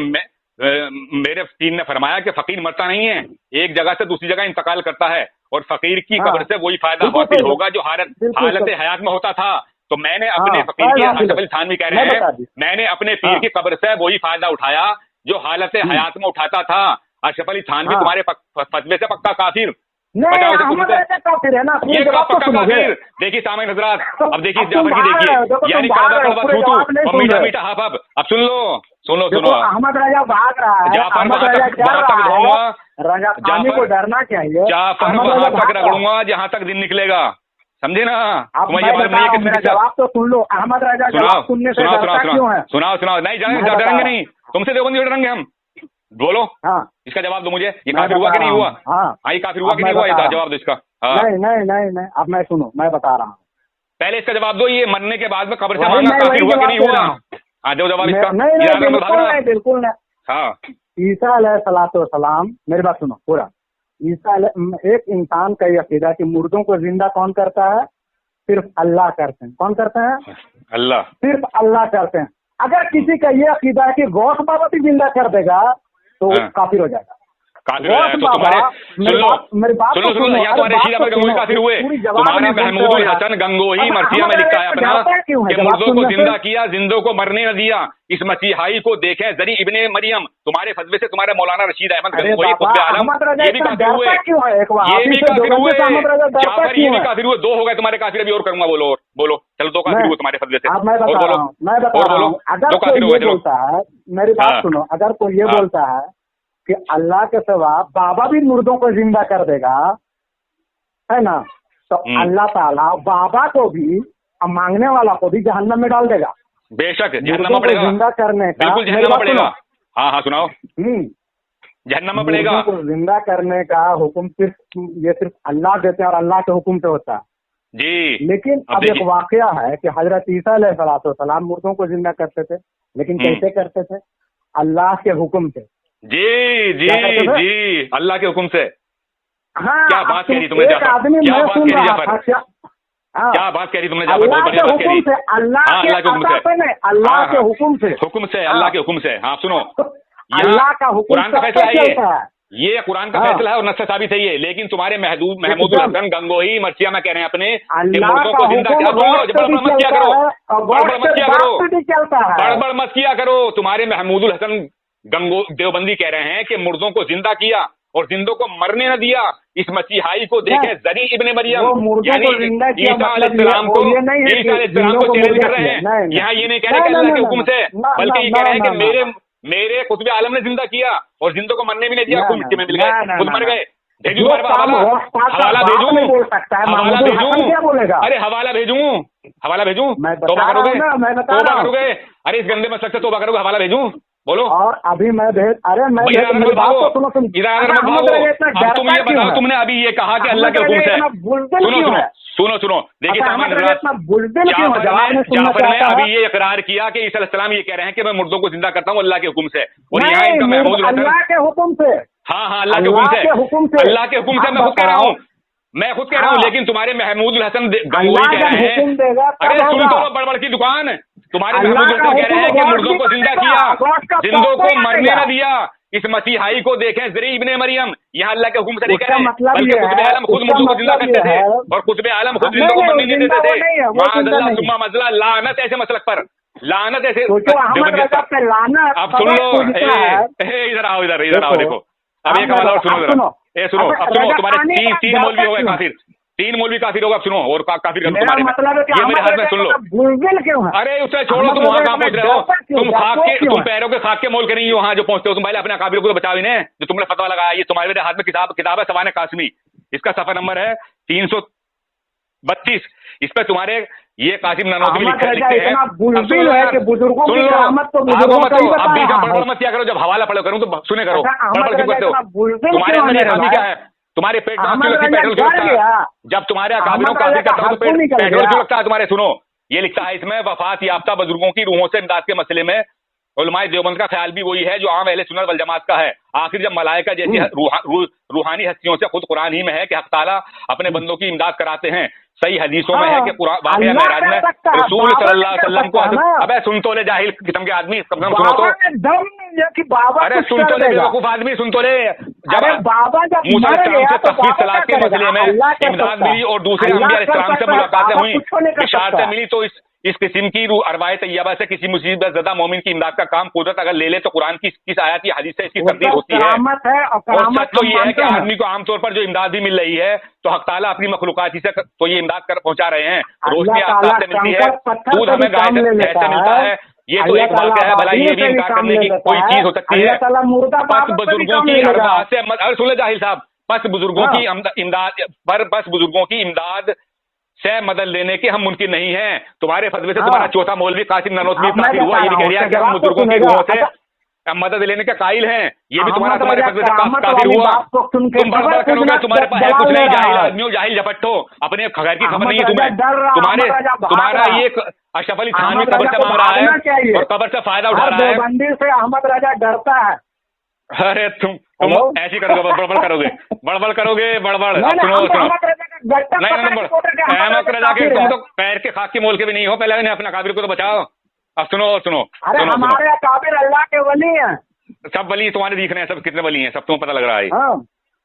मेरे पीर ने फरमाया कि फकीर मरता नहीं है, एक जगह से दूसरी जगह इंतकाल करता है, और फकीर की कब्र से वही फायदा हासिल होगा जो हालत हयात में होता था। तो मैंने अपने फकीर की, अशरफ अली थानवी कह रहे हैं, मैंने अपने पीर की कब्र से वही फायदा उठाया जो हालत हयात में उठाता था। अशरफ अली थानवी तुम्हारे फतवे से पक्का काफिर, काफिर है ना, ये पक्का काफिर। देखिए सामईन हज़रात, अब देखिए जाफर की, देखिए यानी कड़वा कड़वा थूथू और मीठा मीठा हाफ हाफ। अब सुन लो, सुनो सुनो, अहमद रजा भाग रहा है, जाफर अहमद रजा क्या रहा है, रजा खानी को डरना चाहिए। जाफर वहां तक रगड़ूंगा जहां तक दिन निकलेगा। समझे ना? आप तुम्हें मैं ये बात बता नहीं है रहा कि हूँ, मेरा जवाब तो सुन लो। अहमद रजा जवाब सुनने से डरता क्यों है? सुनाओ नहीं डरेंगे नहीं, तुमसे देवबंदी डरेंगे हम? बोलो। हाँ, इसका जवाब दो मुझे, ये मैं काफिर हुआ बता कि नहीं रहा हुआ? हूँ। हाँ, ये काफिर हुआ अब कि मैं नहीं हुआ? बता ये रहा जवाब दो इसका। हाँ, नहीं नहीं नहीं नहीं, अब मैं सुनो, मैं बता रहा हूँ। पहले इसका जवाब दो, ये मरने के बाद में कब्र से वही मांगा मैं काफिर वही हुआ कि जवाब नहीं दे हुआ? रहा हूँ। हाँ दो जवाब इसका। नहीं नहीं, इरादा मत बिल्कुल भागना। नहीं, बिल्कुल नहीं। हाँ ईसा अलैहिस्सलाम, मेरी बात सुनो पूरा। एक इंसान का ये अकीदा कि मुर्दों को जिंदा कौन करता है? सिर्फ अल्लाह करते हैं। कौन करते हैं? अल्लाह। सिर्फ अल्लाह करते हैं। अगर किसी का ये अकीदा है कि गौस बाबा भी जिंदा कर देगा तो हाँ। काफिर हो जाएगा। काफिर हो जाएगा। तो तुम्हारे मेरी बात सुनो सुनो, यहाँ तुम्हारे शीला में गंगोही काफिर हुए। तुम्हारा महमूदुल हसन गंगोही मरसिया में लिखा है अपना कि मुर्दों को जिंदा किया, जिंदों को मरने न दिया, इस मसीहाई को देखें जरी इब्ने मरियम। तुम्हारे फतवे से तुम्हारा मौलाना रशीद अहमद गंगोही खुतबे आलम ये भी काफिर हुए, ये भी काफिर हुए, जाफर ये भी काफिर हुए। दो हो गए तुम्हारे काफिर, अभी और करूंगा। बोलो और बोलो, चलो दो काफिर हुए तुम्हारे फतवे से। अब मैं बता रहा हूँ, अगर कोई ये बोलता है, मेरी बात सुनो, अगर कोई ये बोलता है कि अल्लाह के सिवा बाबा भी मुर्दों को जिंदा कर देगा, है ना, तो अल्लाह ताला बाबा को भी, मांगने वाला को भी जहन्नम में डाल देगा। बेशक जहन्नम पड़ेगा, जिंदा करने का, बिल्कुल जहन्नम पड़ेगा। हाँ हाँ सुनाओ। जहन्नम में पड़ेगा। मुर्दों को जिंदा करने का हुक्म सिर्फ अल्लाह देते हैं और अल्लाह के हुक्म से होता है जी। लेकिन अब एक वाकया है कि हजरत ईसा अलैहिस्सलाम मुर्दों को जिंदा करते थे, लेकिन कैसे करते थे? अल्लाह के हुक्म से। जी जी जी, अल्लाह के हुक्म से। हाँ, क्या बात कह रही तुमने जाफर? क्या बात कह रही जाफर? क्या बात कह रही तुमने जाफर? बहुत बढ़िया बात कह रही। अल्लाह के हुक्म से, अल्लाह के हुक्म से, हुक्म से, अल्लाह के हुक्म से। हाँ सुनो, अल्लाह का हुक्म कुरान का फैसला है ये कुरान का हाँ। फैसला है और नस्स साबित है ये। लेकिन तुम्हारे महमूदुल हसन गंगोही मरसिया में कह रहे हैं अपने मुर्दों को जिंदा क्या करो, बड़बड़ मत किया करो, बड़बड़ मत किया करो, बड़बड़ मत किया करो। तुम्हारे महमूदुल हसन देवबंदी कह रहे हैं कि मुर्दों को जिंदा किया और जिंदों को मरने न दिया, इस मसीहाई को देखें जरी इब्ने मरियम, यानी ईसा अलैहिस्सलाम को चैलेंज कर रहे हैं। यहाँ ये नहीं कह रहे कि अल्लाह के हुक्म से, बल्कि ये कह रहे हैं कि मेरे खुतबे आलम ने जिंदा किया और जिंदों को मरने भी नहीं दिया, खुद मिट्टी में मिल गए, खुद मर गए। भेजू तुम्हारे पास हवाला भेजू, हवाला भेजू, अरे हवाला भेजू, हवाला भेजू, तौबा करोगे, तौबा करोगे? अरे इस गंदे मसलक से तौबा करोगे, हवाला भेजू? बोलो। और अभी मैं अरे मैं इधर मत भागो, अब तुम ये बताओ, तुमने अभी ये कहा कि अल्लाह के हुक्म से। सुनो देखिए जाफर ने अभी ये इकरार किया कि ईसा अलैहिस्सलाम ये कह रहे हैं कि मैं मुर्दों को जिंदा करता हूँ अल्लाह के हुक्म से, और यहाँ इनका महमूदुल हसन अल्लाह के हुक्म से, हाँ अल्लाह के हुक्म से, अल्लाह के हुक्म से मैं खुद कह रहा हूँ, मैं खुद कह रहा हूँ। लेकिन तुम्हारे महमूदुल हसन गंगोही कह रहे हैं, अरे सुन तो बड़बड़ की दुकान, तुम्हारे महमूदुल हसन कह रहे हैं कि मुर्दों को जिंदा किया, जिंदों को मरने न दिया, इस मसीहाई को देखें जरी इब्ने मरियम। यहाँ अल्लाह के हुक्म से नहीं कह रहे, बल्कि खुतबे आलम खुद मुर्दों को जिंदा करते थे और खुतबे आलम खुद जिंदों को मरने नहीं देते थे। माअज़ल्लाह सुम्मा मज़ला, लानत ऐसे मसलक पर, लानत ऐसे। अब सुन लो, इधर आओ, इधर आओ, देखो अब एक हवाला और सुनो जरा, सुनो अब सुनो, तुम्हारे तीन मौलवी हो गए काफिर, 3 मौलवी काफिर होगा। अब सुनो और काफिर कर तुम्हारे ये मेरे हाथ में सुन लो। अरे उसे छोड़ो, तुम वहाँ कहाँ पहुंच रहे हो? तुम पैरों के खाक के मोल के नहीं हो वहाँ जो पहुंचते हो तुम। पहले अपने काफिर को बचाओ इन्हें, जो तुमने फतवा लगाया। ये तुम्हारे मेरे हाथ में किताब है सवाने कासमी, इसका सफा नंबर है 332। इस पर तुम्हारे ये कासिम नानोतवी लिखते हैं। अब बीच में बड़बड़ मत किया करो, जब हवाला पढ़ो करूँ तो सुने करो, बड़बड़ क्यों करते हो? तुम्हारे अंदर हरामी क्या है? तुम्हारे पेट में पेट्रोल क्यों लगता है? जब तुम्हारे काफिरों काफिर करता हूं तो पेट्रोल क्यों लगता है तुम्हारे? सुनो ये लिखता है इसमें, वफात याफ्ता बुजुर्गों की रूहों से इमदाद के मसले में उलमाए देवबंद का ख्याल भी वही है जो आम अहले सुन्नत वल जमात का है। आखिर जब मलाइका जैसी रूहानी हस्तियों से, खुद कुरान ही में है कि हक़ ताला अपने बंदों की इमदाद कराते हैं। सही हदीसों में है कि वाक़या मेराज में रसूल सल्लल्लाहु अलैहि वसल्लम को, अबे सुन तो ले जाहिल किस्म के आदमी, कम सुनो तो, अरे सुन तो ले बेवकूफ आदमी, सुन तो ले। जब मूसा अलैहिस्सलाम से तस्वीर सलात के मसले में इमदाद मिली और दूसरे अंबिया अलैहिस्सलाम से मुलाकातें हुई, बिशारतें मिली, तो इस किस्म की अरवाए तैयबा से किसी मुसीबत ज़दा मोमिन की इमदाद का काम कुदरत अगर ले ले तो कुरान की किस आयत या हदीस से इसकी तब्दील होती है। और सच तो ये है कि आदमी को आमतौर पर जो इमदाद भी मिल रही है तो हक़ ताला अपनी मखलूकात से तो ये इमदाद कर पहुंचा रहे हैं। रोशनी आसमान से मिलती है, दूध हमें गाय से मिलता है, ये तो एक बात है। भला ये भी इनकार करने की कोई चीज हो सकती है? बस बुजुर्गों की अरवा से, अरे सुन ले जाहिल साहब, बस बुजुर्गों की इमदाद से मदद लेने के हम मुमकिन नहीं है। तुम्हारे फतवे से तुम्हारा चौथा मौलवी कासिम नानोतवी काफिर हुआ, ये कह रहा है कि हम बुजुर्गों के गुणों से मदद लेने का कायल हैं, ये भी तुम्हारे फतवे से काफिर हुआ। तुम बड़बड़ करोगे, तुम्हारे पास है कुछ नहीं, जाहिल आदमी हो, जाहिल झपट्टो, अपने खैर की खबर नहीं है तुम्हें। तुम्हारा ये अशरफ अली थानवी कब्र से मांग रहा है और कब्र से फायदा उठा रहा है। बंदी से अहमद राजा डरता है। अरे तुम ऐसी करोगे, बड़बड़ करोगे, बड़बड़ सुनो अहमद रजा के तुम तो पैर के खाक के मोल के भी नहीं हो, पहले इन्हें अपना काबिर को तो बचाओ। अब सुनो अरे हमारे काबिर अल्लाह के वली हैं, सब वली तुम्हारे दिख रहे हैं, सब कितने वली हैं, सब तुम्हें पता लग रहा है।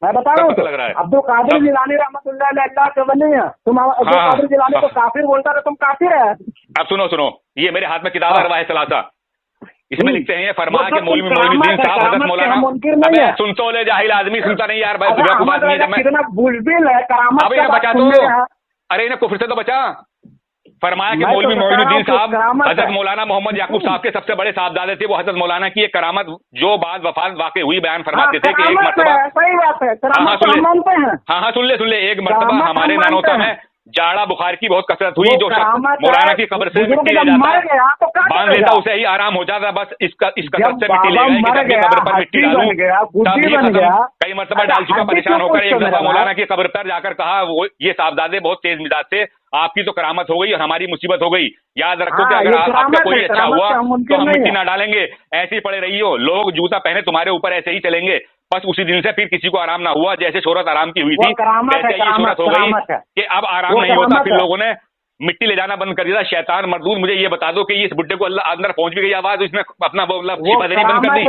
मैं बता रहा हूँ, अब्दुल कादिर जिलानी रहमतुल्लाह अलैह अल्लाह के वली हैं। तुम अब्दुल कादिर जिलानी को काफिर बोलता है, तुम काफिर है। अब सुनो, ये मेरे हाथ में किताब है रवाह सलासा, इसमें लिखते हैं फरमाया कि मौलवी मोइनुद्दीन साहब हजरत मौलाना सुन तो ले, जाहिल आदमी सुनता नहीं यार, कितना बुलबिल है करामत। अब इन्हें बचा दो, अरे इन्हें कुफ्र से तो बचा। फरमाया कि मौलवी मोइनुद्दीन साहब हजरत मौलाना मोहम्मद याकूब साहब के सबसे बड़े साहबजादे थे। वो हजरत मौलाना की एक करामत जो बाद वफात वाकई हुई बयान फरमाते थे कि एक मरतबा, सही बात है, हाँ सुन ले, एक मरतबा हमारे नानोता में जाड़ा बुखार की बहुत कसरत हुई, जो मौलाना की कब्र से मिट्टी ले जाता बांध देता, उसे ही आराम हो जाता, बस इस कसरत से मिट्टी ले गए, कब्र पर मिट्टी डालूं। कई मरतबा डाल चुका, परेशान होकर एक दफा मौलाना की कब्र पर जाकर कहा, वो ये साहबजादे बहुत तेज मिजाज थे, आपकी तो करामत हो गई और हमारी मुसीबत हो गई, याद रखो कि अगर आपका कोई अच्छा हुआ तो हम मिट्टी ना डालेंगे, ऐसे ही पड़े रही हो, लोग जूता पहने तुम्हारे ऊपर ऐसे ही चलेंगे। बस उसी दिन से फिर किसी को आराम ना हुआ, जैसे शोहरत आराम की हुई थी वैसे ये शोहरत हो गई कि अब आराम नहीं होता। फिर लोगों ने मिट्टी ले जाना बंद कर दिया। शैतान मरदूद, मुझे ये बता दो कि इस बुड्ढे को अल्लाह अंदर पहुंच भी गई आवाज, इसने अपना शिफादनी बंद कर दी।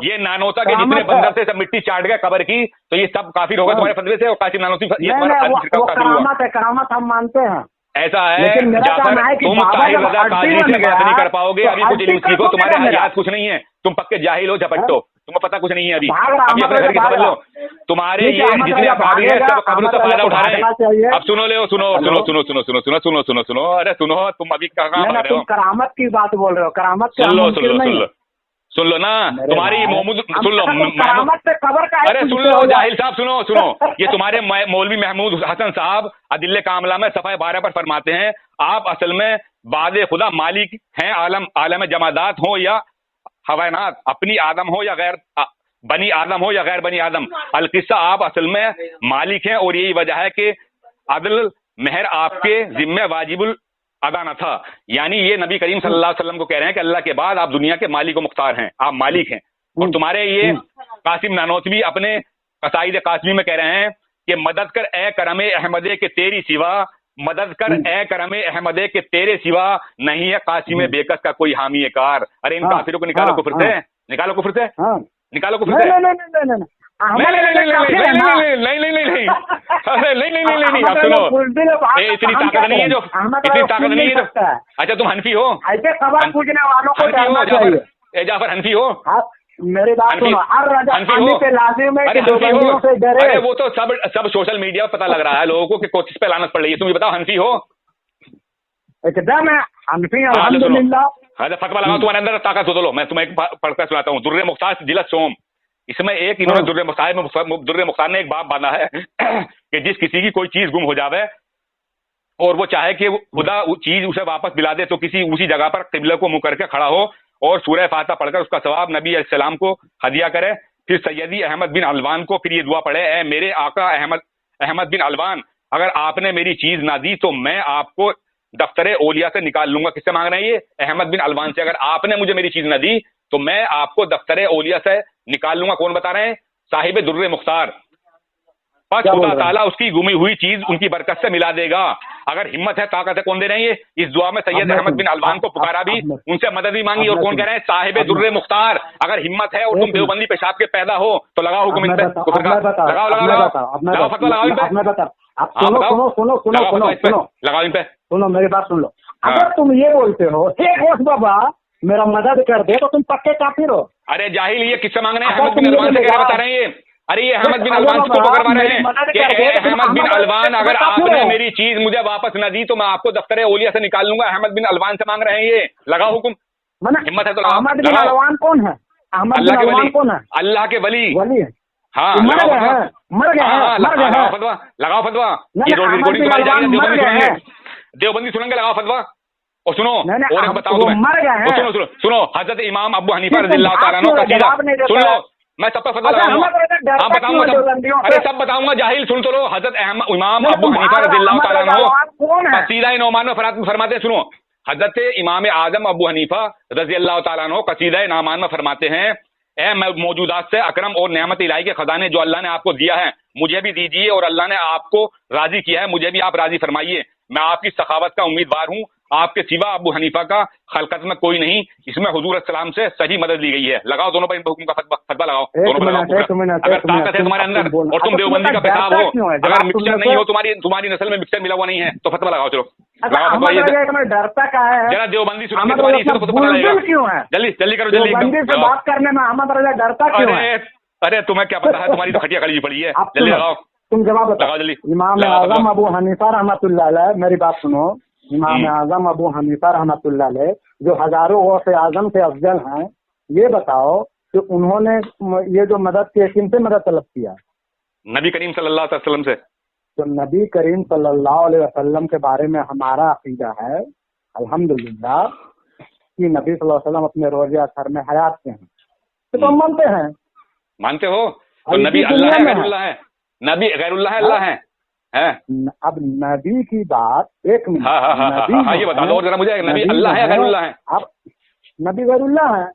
ये नानोता के जितने बंदर थे सब मिट्टी चाट गए कब्र की, तो ये सब काफिर होगा तुम्हारे फतवे से, और कासिम नानोती करामत हम मानते हैं। ऐसा है जाफर, तुम ताहिर रजा कादरी से बात नहीं कर पाओगे, अभी कुछ इल्म सीखो, तुम्हारे हयात कुछ नहीं है, तुम पक्के जाहिल हो, झपट्टो, तुम्हें पता कुछ नहीं है। अभी अपने घर की खबर लो, तुम्हारे ये जितने अफादी है सब कब्र से फायदा उठा रहे हैं। अब सुनो अरे सुनो, तुम अभी कहाँ रहे हो? करामत की बात बोल रहे हो, करामत सुन लो ना, तुम्हारी मोहम्मद सुन लो, अरे सुन लो जाहिल साहब, सुनो ये तुम्हारे मौलवी महमूद हसन साहब अदिल्ले कामला में सफ़ा 12 पर फरमाते हैं, आप असल में बादे खुदा मालिक हैं, आलम जमादात हो या हवानात, अपनी आदम हो या गैर बनी आदम हो या गैर बनी आदम, अलकिस्सा आप असल में मालिक हैं, और यही वजह है कि अदल मेहर आपके जिम्मे वाजिबुल अदा न था। यानी ये नबी करीम सल्लल्लाहु अलैहि वसल्लम को कह रहे हैं कि अल्लाह के बाद आप दुनिया के मालिक व मुख्तार हैं, आप मालिक हैं। और तुम्हारे ये कासिम नानोतवी अपने कसाइद कासिमी में कह रहे हैं कि मदद कर ए करमे अहमदे के तेरी सिवा, मदद कर ए करमे अहमदे के तेरे सिवा, नहीं है कासिम बेकस का कोई हामी कार। अरे इन काफिरों को निकालो कुफ्र से, निकालो कुफ्र से, निकालो कुफ्र से। नहीं, अब सुनो, इतनी ताकत नहीं है जो, इतनी ताकत नहीं है जो। अच्छा तुम हनफी हो? ऐसे सवाल पूछने वालों को जानना चाहिए। जाफर हनफी हो? मेरी बात सुनो, अरे वो तो सब सोशल मीडिया पर पता लग रहा है लोगों को कि कोशिश पे लानत पड़ रही है। तुम बताओ हनफी हो? एकदम हनफी, अल्हम्दुलिल्लाह। फतवा लगाओ, तुम्हारे अंदर ताकत हो तो लो, मैं तुम्हें पढ़कर सुनाता हूँ। दुर्रे मुख्तार जिलत सोम, इसमें एक इन्होंने दुर्रे मुख्तार ने एक बाब बांधा है कि जिस किसी की कोई चीज गुम हो जावे और वो चाहे कि खुदा चीज उसे वापस दिला दे, तो किसी उसी जगह पर किबले को मुंह करके खड़ा हो और सूरह फातिहा पढ़कर उसका सवाब नबी अलैहिस्सलाम को हदिया करे। फिर सैयदी अहमद बिन अलवान को फिर ये दुआ पढ़े, ए मेरे आका अहमद बिन अलवान, अगर आपने मेरी चीज ना दी तो मैं आपको दफ्तरे ओलिया से निकाल लूंगा। किससे मांग रहे हैं ये? अहमद बिन अलवान से। अगर आपने मुझे मेरी चीज न दी तो मैं आपको दफ्तरे ओलिया से निकाल लूंगा। कौन बता रहे हैं? साहिब दुर्रे मुख्तार। बस खुदा ताला उसकी गुमी हुई चीज उनकी बरकत से मिला देगा। अगर हिम्मत है, ताकत है, कौन दे रहे हैं ये? इस दुआ में सैयद अहमद बिन अलवान को पुकारा भी, उनसे मदद भी मांगी, और कौन कह रहे हैं? साहिब दुर्रे मुख्तार। अगर हिम्मत है और तुम देवबंदी पेशाब के पैदा हो तो लगाओ हुक्म इन पे, लगाओ फतवा, लगाओ इन पे, लगाओ इन पे। सुनो मेरी बात सुन लो। अगर तुम ये बोलते हो हे घोष बाबा मेरा मदद कर दे, तो तुम पक्के काफिर हो। अरे जाहिल, ये किससे मांग रहे हैं? अहमद बिन अलवान से क्या बता रहे हैं ये? अरे ये अहमद बिन अलवान को करवा रहे हैं कि अहमद बिन अलवान, अगर आपने मेरी चीज मुझे वापस न दी तो मैं आपको दफ्तर ओलिया से निकाल लूंगा। अहमद बिन अलवान से मांग रहे हैं ये। लगाओ हुक्म, हिम्मत है तो लगाओ। अहमद बिन अलवान कौन है? अल्लाह के वली, अल्लाह के वली। हाँ मर लगाओ गए फतवा। हैं, मर गए हाँ हैं, हाँ मर गए लगाओ हैं। फतवा, लगाओ फतवा। नहीं, ये नहीं, रिकॉर्डिंग अहमद तुम्हारी जाएगी, बिन देवबंदी मर गए सुनेंगे, हैं। देवबंदी सुनेंगे, लगाओ फतवा। और सुनो, नहीं, और एक बताऊं वो तुम्हें, मर गए और हैं। सुनो सुनो सुनो, हजरत इमाम अबू हनीफा फिर तुम रज़ियल्लाहु भाग ताला अन्हु क्यों का रहे? सीधा, जवाब नहीं देते सुन लो, हो। मैं सब पर फतवा अच्छा, लगाऊंगा। हम तो डरता हाँ बताऊंगा क्यों सब, देवबंदियों अरे से? सब बताऊंगा, जाहिल सुन तो लो। हजरत इमाम नहीं, अबू तुम हनीफा भाग रहे, रज़ियल्लाहु अहमद ताला रजा अन्हु लवान कौन है? कसीदा नौमान में फरमाते हैं, सुनो, हजरत इमाम आजम अबू हनीफा रज़ियल्लाहु ताला अन्हु कसीदा नौमान में फरमाते हैं, ए मौजूदात से अकरम और नेमत इलाही के खजाने जो अल्लाह ने आपको दिया है, मुझे भी दीजिए, और अल्लाह ने आपको राजी किया है, मुझे भी आप राजी फरमाइए। मैं आपकी सखावत का उम्मीदवार हूँ, आपके सिवा अबू हनीफा का खलकत में कोई नहीं। इसमें हुजूर अस्सलाम से सही मदद ली गई है। लगाओ दोनों पर इन हुक्म का फतवा लगाओ, दोनों पर लगाओ। अगर ताकत है तुम्हारे अंदर और तुम देवबंदी का पेशाब हो, अगर मिक्सचर नहीं हो, तुम्हारी नस्ल में मिक्सचर मिला हुआ नहीं है, तो फतवा लगाओ। चलो लगाओ फतवा। ये डरता क्या है? जरा देवबंदी सुनो, अहमद तुम्हारी रजा इसी को पता लगेगा। क्यों है? जल्दी जल्दी करो, जल्दी देवबंदी से एकदम। बात करने में अहमद रजा डरता क्यों है? अरे अरे तुम्हें क्या पता है, तुम्हारी तो खटिया खड़ी पड़ी है। आप जल्दी सुनो, लगाओ, तुम जवाब बताओ। लगाओ जल्दी। इमाम लगाओ आजम फतवा। अबू हनीफा रहमतुल्लाह अलैह, मेरी बात सुनो। इमाम आजम अबू हनीफा रहमतुल्लाह अलैह जो हजारों गौसे आजम से अफजल हैं, ये बताओ कि उन्होंने ये जो मदद की, किनसे मदद तलब किया? नबी करीम सल्लल्लाहु अलैहि वसल्लम से। तो नबी करीम सल्लल्लाहु अलैहि वसल्लम के बारे में हमारा अकीदा है अल्हम्दुलिल्लाह कि नबी सल्लल्लाहु अलैहि वसल्लम अपने रोज़े अख़र में हयात के हैं, तो हम मानते हैं। मानते हो? तो अभी नबी की अल्लाह है, दुनिया में गैरुल्लाह है? नबी गैरुल्लाह है, अल्लाह है? हैं? अब नबी की बात, एक मिनट। हाँ हाँ हाँ हाँ हाँ, ये बता दो और जरा मुझे, नबी अल्लाह है या गैरुल्लाह है? अब नबी गैरुल्लाह है,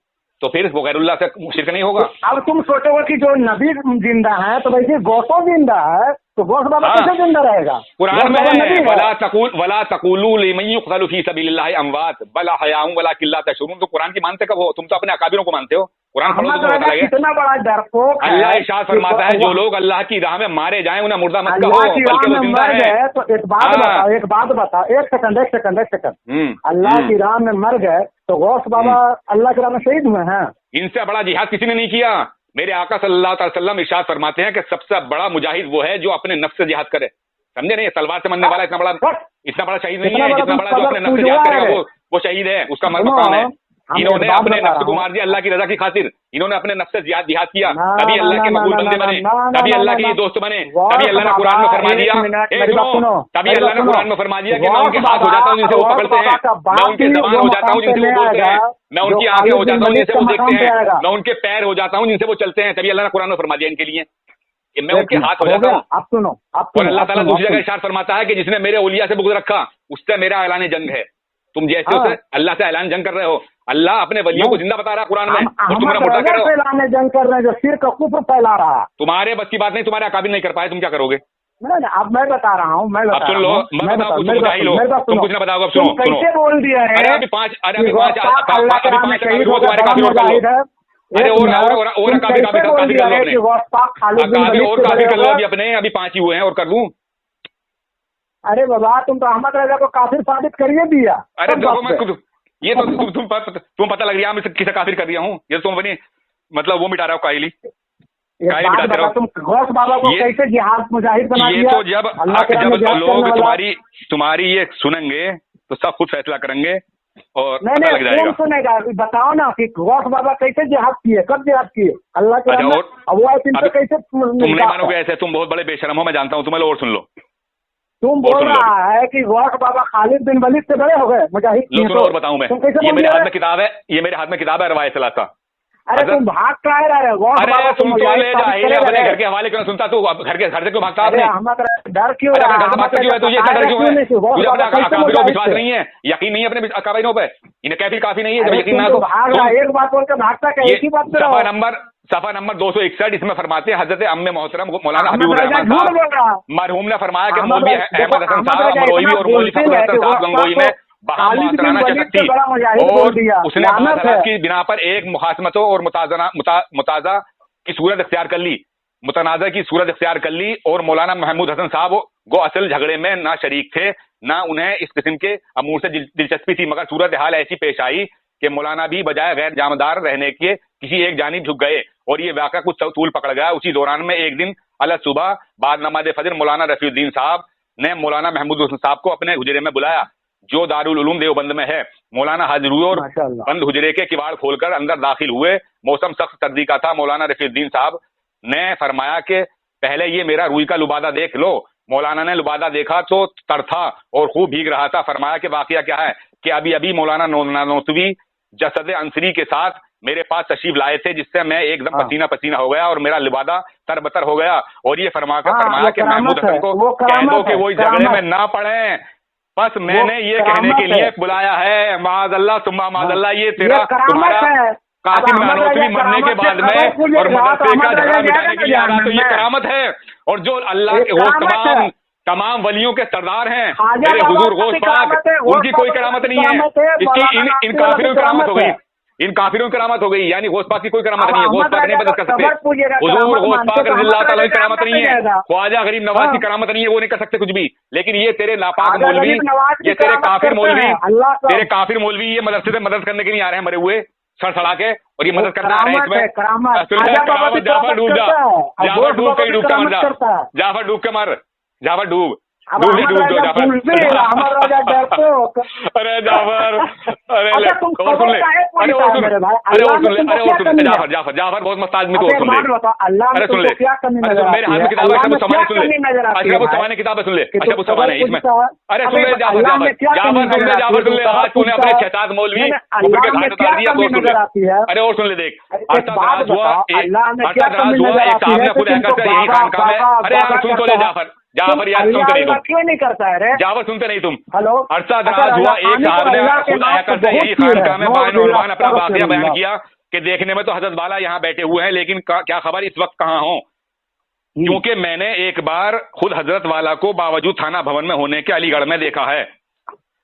तो फिर वो गैरुल्लाह से शिरक नहीं होगा? अब तुम सोचोगे कि जो नबी जिंदा है तो वैसे गौसो जिंदा है, तो गौस बाबा हाँ। कैसे जिंदा रहेगा? कुरान गौस बाबा नबी में है। वला तक़ूलू लिमन युक़्तलू फ़ी सबीलिल्लाहि अमवात बल अहयाउन वलाकिन ला तशऊरून। तो कुरान की मानते कब हो? तुम तो अपने अकाबिरों को मानते हो। कुरान पढ़ो तो अहमद तुम्हें पता रजा लगे। कितना बड़ा डरपोक है। अल्लाह इरशाद फरमाता है, कि जो लोग अल्लाह की राह में मारे जाएं उन्हें मुर्दा मत कहो, अल्लाह की राह बल्कि वो में जिंदा मर है। गए तो एक बात हाँ। बताओ, एक सेकंड। अल्लाह की राह में मर गए तो गौस बाबा अल्लाह की राह में शहीद हुए हैं। इनसे बड़ा जिहाद किसी ने नहीं किया। मेरे आका सल्लल्लाहु अलैहि वसल्लम इरशाद फरमाते हैं कि सबसे बड़ा मुजाहिद वो है जो अपने नफ्स से जिहाद करे। समझे नहीं? तलवार से मरने वाला इतना बड़ा शहीद नहीं है। जितना बड़ा जो अपने नफ्स से जिहाद करेगा वो शहीद है, उसका मकाम है। इन्होंने अपने नफ्स को मार दिया अल्लाह की रजा की खातिर। इन्होंने अपने नफ्स से जिहाद किया, तभी अल्लाह के मकबूल बंदे बने, तभी अल्लाह के दोस्त बने, तभी अल्लाह ने कुरान में फरमा दिया, तभी अल्लाह ने कुरान में फरमा दिया कि मैं उनके हाथ हो जाता हूँ जिनसे वो पकड़ते हैं, मैं उनकी जबान हो जाता हूँ जिनसे वो बोलते हैं, मैं उनकी आंखें हो जाता हूँ जिनसे वो देखते हैं, मैं उनके पैर हो जाता हूँ जिनसे वो चलते हैं। तभी अल्लाह ने कुरान में फरमा दिया इनके लिए कि मैं उनके हाथ हो जाता हूँ। आप सुनो, और अल्लाह ताला दूसरी जगह इरशाद फरमाता है कि जिसने मेरे औलिया से बुग़्ज़ रखा उससे मेरा ऐलान जंग है। तुम जैसे उसे अल्लाह से ऐलान जंग कर रहे हो, अल्लाह अपने वलियों को जिंदा बता रहा है कुरान में, और तुम मोटा कर रहे हो। ऐलान जंग कर रहे हैं जो शिर्क कुफ्र फैला रहा है। तुम्हारे बस की बात नहीं, तुम्हारे अकाबिर नहीं कर पाए, तुम क्या करोगे? नहीं, अब मैं बता रहा हूँ, अब सुन लो, मैं बताओ, तुम जाहिल हो, तुम कुछ ना बताओगे। अब सुनो, कैसे बोल दिया है? अरे अभी पांच अकाबिर हुए, तुम्हारे काफिर और कर लो। अरे और अकाबिर कर लो अपने, अकाबिर और काफिर कर लो अभी अपने, अभी 5 ही हुए हैं और कर दूं। अरे बाबा, तुम तो अहमद रजा को काफिर साबित करिए दिया। अरे देखो मैं खुद, ये तो तुम पता लग रहा है मैं किसे काफिर कर दिया हूँ। ये तुम अपनी मतलब वो मिटा रहा हो, कायली मिटाते रहो। तुम गौस बाबा को कैसे जिहाद मुजाहिद बना दिया? ये तो जब लोग तुम्हारी ये सुनेंगे तो सब खुद फैसला करेंगे और पता लग जाएगा। कौन सुनेगा? बताओ ना कि गौस बाबा कैसे जिहाद किए, कब जिहाद किए? अल्लाह के राह में वो कैसे? तुम नहीं मानोगे ऐसे, तुम बहुत बड़े बेशरम हो, मैं जानता हूँ। तुम और सुन लो, तुम बोल रहा है कि गौस बाबा खालिद बिन वलीद से बड़े हो गए मुजाहिद। लो सुनो और बताऊं मैं, ये मेरे हाथ में किताब है, रवायत सलासा। अरे तुम भाग क्या रहे? अरे तुम तो ले जाहिल अपने घर के हवाले क्यों सुनता? तू घर से क्यों भागता? आपने डर क्यों? घर से भागता क्यों है? तुझे इतना डर क्यों है? तुझे अपने अकाबिरों पर विश्वास नहीं है, यकीन नहीं है अपने अकाबिरों पे? इन्हें कैफिर काफी नहीं है जब यकीन ना हो। एक बात बोल के भागता क्या? एक ही बात। सफा नंबर 261 इसमें फरमाते हैं हजरत अम्मे मोहतरम मौलाना हबीबुर रहमान साहब मरहूम ने फरमाया कि मौलवी अहमद हसन साहब मरौली और मौलवी फखरुल हसन साहब गंगोई में बहाम मुआसराना शख्स थी, और उसने हालात की बिना पर एक मुखासमतों और मुताजा की सूरत इख्तियार कर ली, मुतनाज़ा की सूरत इख्तियार कर ली, और मौलाना महमूद हसन साहब वो असल झगड़े में ना शरीक थे, ना उन्हें इस किस्म के अमूर से दिलचस्पी थी, मगर सूरत हाल ऐसी पेश आई कि मौलाना भी बजाय गैर जामदार रहने के किसी एक जानिब झुक गए, और ये वाक़ा कुछ तूल पकड़ गया। उसी दौरान में एक दिन अलग सुबह बाद नमाज फजर मौलाना रफीउद्दीन साहब ने मौलाना महमूद हसन साहब को अपने हुजरे में बुलाया जो दारुल उलूम देवबंद में है। मौलाना हाजिर हुए और बंद हुजरे के किवाड़ खोलकर अंदर दाखिल हुए। मौसम सख्त सर्दी का था। मौलाना रफीउद्दीन साहब ने फरमाया कि पहले ये मेरा रूई का लुबादा देख लो। मौलाना ने लुबादा देखा तो तर था और खूब भीग रहा था। फरमाया कि वाकया क्या है कि अभी अभी मौलाना नानोतवी जसद अंसरी के साथ मेरे पास तशरीफ लाए थे, जिससे मैं एकदम पसीना पसीना हो गया और मेरा लिबादा तरबतर हो गया। और ये फरमाया कि महमूद हसन को कह दो कि वो इस झगड़े में ना पड़े। बस मैंने ये कहने के लिए बुलाया है। माज़अल्लाह सुम्मा माज़अल्लाह, ये तेरा तुम्हारा कासिम नानोतवी मरने के बाद में और मदरसे का झगड़ा मिटाने के लिए आ रहा, तो ये करामत है। और जो अल्लाह के वो तमाम वलियों के सरदार हैं मेरे हुजूर गौस पाक, उनकी कोई करामत नहीं है। इसकी इन काफिरों की करामत हो गई, इन काफिरों की करामत हो गई, यानी गौस पाक की कोई करामत नहीं है। गौस पाक नहीं मदद कर सकते। हुजूर गौस पाक रज़ियल्लाहु ताला की करामत नहीं है, ख्वाजा गरीब नवाज की करामत नहीं है, वो नहीं कर सकते कुछ भी। लेकिन ये तेरे नापाक मौलवी, ये तेरे काफिर मौलवी, तेरे काफिर मौलवी ये मदरसे से मदद करने के लिए आ रहे हैं मरे हुए सड़सड़ा के, और ये मदद करना आ रहे हैं इसमें। जाफर डूब जा, जाफर डूब कहीं डूब के मर जा, जाफर डूब के मर, जाफर डूब डूब जाफर। अरे जाफर, अरे और सुन ले, अरे और सुन ले, अरे और सुन ले, अरे और सुन ले, जाफर जाफर जाफर बहुत मस्त आदमी तो और सुन ले, अरे सुन ले, अरे मेरे हाथ में किताब है, अशरफ उस्मानी सुन ले, अशरफ उस्मानी किताब है सुन ले, अशरफ उस्मानी इसमें। अरे सुन ले जाफर जाफर जाफर सुन ले, जाफर सुन ले, आज तूने अपने छताद मौलवी ऊपर के घाट उतार दिया तो सुन ले। अरे और सुन ले, देख अर्थात हुआ एक साहब ने खुद कहकर यही खानकाह है। अरे यार सुन तो ले जाफर, जाफर यार सुनते नहीं तुम, क्यों नहीं करता है रे जाफर सुनते नहीं तुम। हेलो, अरसा दराज हुआ एक साहब ने खुद आया करता यही खानकाह में बान अपना वाकया बयान किया कि देखने में तो हजरत वाला यहाँ बैठे हुए हैं, लेकिन क्या खबर इस वक्त कहाँ हो। क्योंकि मैंने एक बार खुद हजरत वाला को बावजूद थाना भवन में होने के अलीगढ़ में देखा है,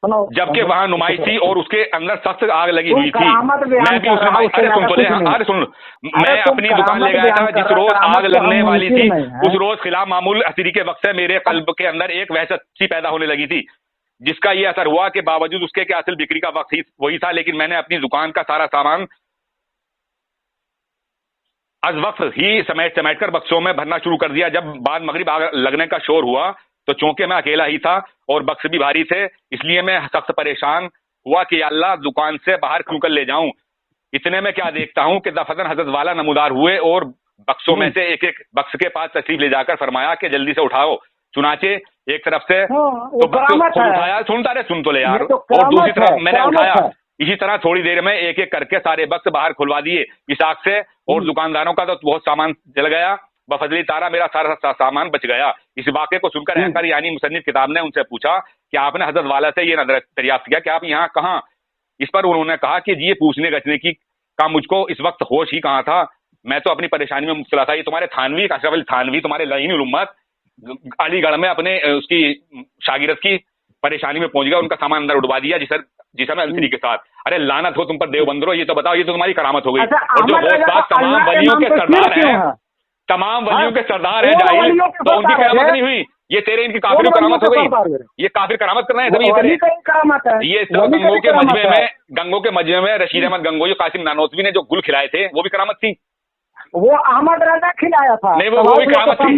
जबकि वहां नुमाइश थी और उसके अंदर सख्त आग लगी हुई थी। मैं भी उस नुमाइश, अरे सुन तो ले, अरे सुन, मैं अपनी दुकान ले गया था जिस रोज आग लगने वाली थी, उस रोज खिलाफ मामूल असरी के वक्त से मेरे कल्ब के अंदर एक वहशत सी पैदा होने लगी थी, जिसका ये असर हुआ कि बावजूद उसके कि असल बिक्री का वक्त ही वही था, लेकिन मैंने अपनी दुकान का सारा सामान आज वक्त ही समेट कर बक्सों में भरना शुरू कर दिया। जब बाद मगरिब आग लगने का शोर हुआ तो चूंकि मैं अकेला ही था और बक्स भी भारी थे, इसलिए मैं सख्त परेशान हुआ कि अल्लाह दुकान से बाहर क्यों कर ले जाऊं। इतने में क्या देखता हूं कि दफतन हजरत वाला नमूदार हुए और बक्सों में से एक एक बक्स के पास तशरीफ ले जाकर फरमाया कि जल्दी से उठाओ। चुनाचे एक तरफ से तो बक्स उठाया, सुनता रहे, सुन तो ले यार, और दूसरी तरफ मैंने उठाया। इसी तरह थोड़ी देर में एक एक करके सारे बक्स बाहर खुलवा दिए इस आग से, और दुकानदारों का तो बहुत सामान जल गया। बफजली तारा मेरा सारा सामान बच गया। इस वाक़े को सुनकर एंकर यानी मुसन्निफ किताब ने उनसे पूछा कि आपने हजरत वाला से ये दरियाफ्त किया कि आप यहाँ कहाँ। इस पर उन्होंने कहा कि जी ये पूछने गछने की काम मुझको इस वक्त होश ही कहाँ था, मैं तो अपनी परेशानी में मुब्तला था। ये तुम्हारे थानवी अशरफ अली थानवी तुम्हारे लाइन उम्मत अलीगढ़ में अपने उसकी शागिरत की परेशानी में पहुंच गया, उनका सामान अंदर उड़वा दिया जिस अंसरी के साथ। अरे लानत हो तुम पर देवबंदरो, ये तो बताओ, ये तो तुम्हारी करामत हो गई। और जो तमाम वलियों के सरदार हैं, तमाम वलियों के सरदार हैं जाहिल, तो उनकी करामत नहीं हुई। ये तेरे इनकी काफिर करामत हो गई, ये काफिर करामत कर रहे हैं तभी ये गंगों के मजमे में रशीद अहमद गंगोई कासिम नानोतवी ने जो गुल खिलाए थे वो भी करामत थी। वो अहमद रजा खिलाया था, नहीं वो भी करामत थी।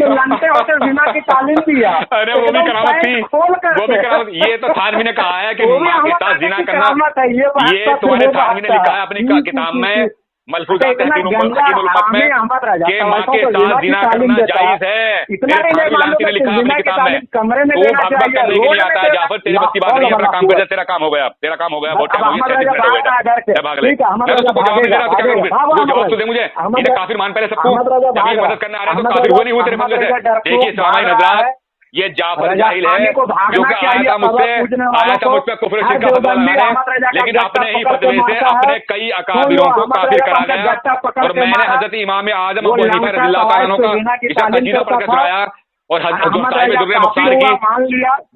की तालीम दिया। अरे वो भी करामत थी, वो भी करामत। ये तो थानवी ने कहा है कि माँ के साथ जिना करना, ये तुम्हारे थानवी ने लिखा है अपनी किताब में मलफूजात में कि माँ के साथ जिना करना जायज है। ने लिखा अपनी किताब में, वो भाग भाग करने के लिए आता है। जाफर तेरी बस्ती बात नहीं, अपना काम कर जा, तेरा काम हो गया, तेरा काम हो गया, बहुत टाइम हो गया, भाग ले। जवाब तो दे मुझे, इन्हें काफिर मान पहले सबको, मदद करने आ रहे हैं तो काफिर हुए नहीं हुए तेरे बंदे से। देखिए सामाई नजरात, ये जाफर जाहिल है जो कि आया था मुझसे कुफ्र शिर्क का फतवा लगाने, लेकिन अपने ही फतवे से अपने कई अकाबिरों को काफिर करा गया। और मैंने हजरत इमाम आजम अबू हनीफा रज़ियल्लाहु ताला अन्हु का इसका कसीदा पढ़कर सुनाया, और हजरत साहिब दुर्रे मुख्तार की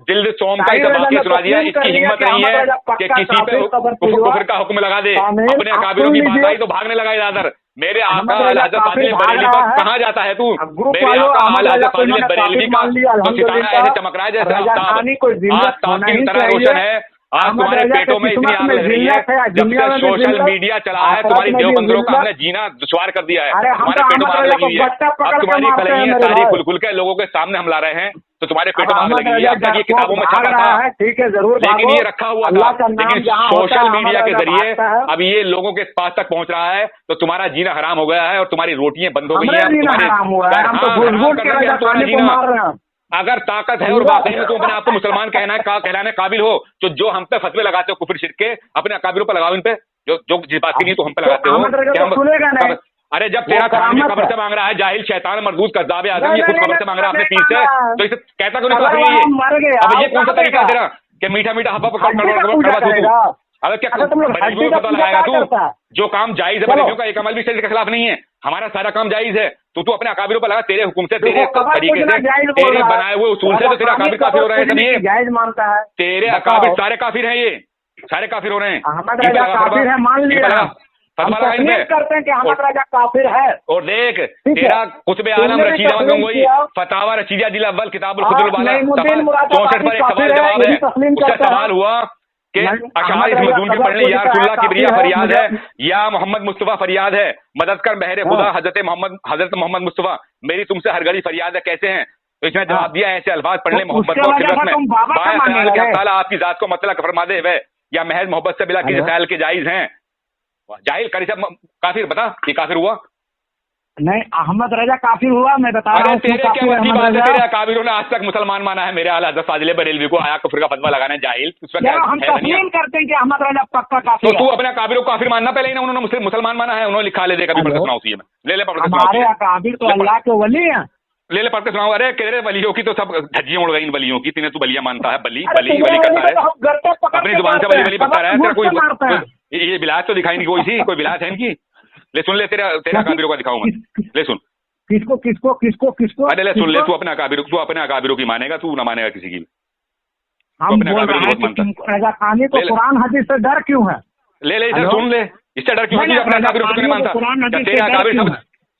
जिल्द सोम का इस वाक़या सुना दिया। इसकी हिम्मत नहीं है कि किसी पे कुफ्र का हुक्म लगा दे। अपने अकाबिरों की बात आई तो भागने लगा इधर। मेरे आका आला हज़रत फाज़िल बरेलवी पर कहाँ जाता है तू? मेरे आका आला हज़रत फाज़िल बरेलवी का तो सितारा ऐसे चमक रहा है जैसे आफ्ताब की तरह रोशन है। आज तुम्हारे पेटों में इतनी आग लग रही है, जब से सोशल मीडिया चला है तुम्हारी देवबंदरों का हमने जीना दुश्वार कर दिया है। तुम्हारे पेटों में आग लगी हुई है, अब तुम्हारी कलहियां सारी खुल खुल के लोगों के सामने हम ला रहे हैं, तो तुम्हारे पेटों में आग लगी हुई है। अब तक ये किताबों में छपा था, ठीक है, जरूर, लेकिन ये रखा हुआ था, लेकिन सोशल मीडिया के जरिए अब ये लोगों के पास तक पहुंच रहा है, तो तुम्हारा जीना हराम हो गया है और तुम्हारी रोटियां बंद हो गई हैं। अगर ताकत है और वाकई में तुम अपने आप को मुसलमान कहलाने काबिल हो, तो जो हम पे फतवे लगाते हो कुफर शिर्क के, अपने अकाबिरों पर लगाओ, इन पे जो जिस बात की नहीं तो हम पे लगाते हो। अरे जब तेरा खान खबर से मांग रहा है, जाहिल शैतान मरदूद कज़्ज़ाब आज़म, ये खुद खबर से मांग रहा है अपने पीर से, तो इसे कहता क्यों नहीं? अब ये कौन सा तरीका है तेरा कि मीठा मीठा हवा पकड़? अगर क्या बरेलवियों को पता लगाएगा तू? जो काम जायज है बरेलवियों का, एक अमल भी शरीयत के खिलाफ नहीं है, हमारा सारा काम जायज है, तो तू अपने अकाबिरों पर लगा, तेरे हुक्म से, तेरे तरीके से, तेरे बनाए हुए उसूल से तो तेरे अकाबिर काफिर हो रहे हैं। ये जायज मानता है, तेरे अकाबिर सारे काफिर हैं, ये सारे काफिर हो रहे हैं। काफिर है, मान लिया, करते हैं कि अहमद राजा काफिर है। और देख तेरा कुतुब आलम रशीद अहमद गंगोई फतावा रशीदिया जिल अव्वल किताबुल खुदुल बाला 64 पर एक सवाल जवाब है, उससे सवाल हुआ कि अशार इस मजमून के पढ़ने या रसूलुल्लाह किबरिया फरियाद है या मोहम्मद मुस्तफा फरियाद है, मदद कर बहरे खुदा हजरत मोहम्मद मुस्तफा, मेरी तुमसे हर घड़ी फरियाद है, कैसे हैं? तो इसने जवाब दिया, ऐसे अल्फाज पढ़ने मोहब्बत और खिदमत में बाया ख्याल के ताला आपकी जात को मतलब फरमा दे वे, या महज मोहब्बत से बिला किसी ख्याल के जायज हैं। जाहिल करी सब काफिर, बता ये काफिर हुआ नहीं? अहमद रजा काफिर हुआ, मैं बता रहा हूँ। तेरे क्या मर्जी बात है, तेरे अकाबिरों ने आज तक मुसलमान माना है मेरे आला हज़रत फाजिल बरेलवी को, आया कुफ्र का फतवा लगाना है जाहिल, हम तस्लीम करते हैं कि अहमद रजा पक्का काफिर। तो तू अपने अकाबिरों को काफिर मानना, पहले ही ना उन्होंने मुसलमान माना है, उन्होंने लिखा, ले दे कभी पढ़ के सुनाओ, सी ले पढ़ के सुनाओ। हमारे अकाबिर तो अल्लाह के वली हैं, ले पढ़ के सुनाओ। अरे तेरे वलियों की तो सब धज्जियां उड़ गई, इन वलियों की, तीनों तू बलिया मानता है, बली करता है, अपनी जुबान से बली बता रहा है, तेरा कोई ये बिलास तो दिखाई नहीं, कोई सी कोई बिलास है इनकी? ले सुन ले, तेरे अकाबिरों का दिखाऊं मैं, ले सुन। किसको? अरे ले सुन ले, तू अपने अकाबिरों की मानेगा, तू ना मानेगा किसी की। हम बोल रहे हैं कि रजा खानी को कुरान हदीस से डर क्यों है? ले इधर सुन ले, इससे डर क्यों है? अपने अकाबिरों को क्यों नहीं मानता? तेरे अकाबिर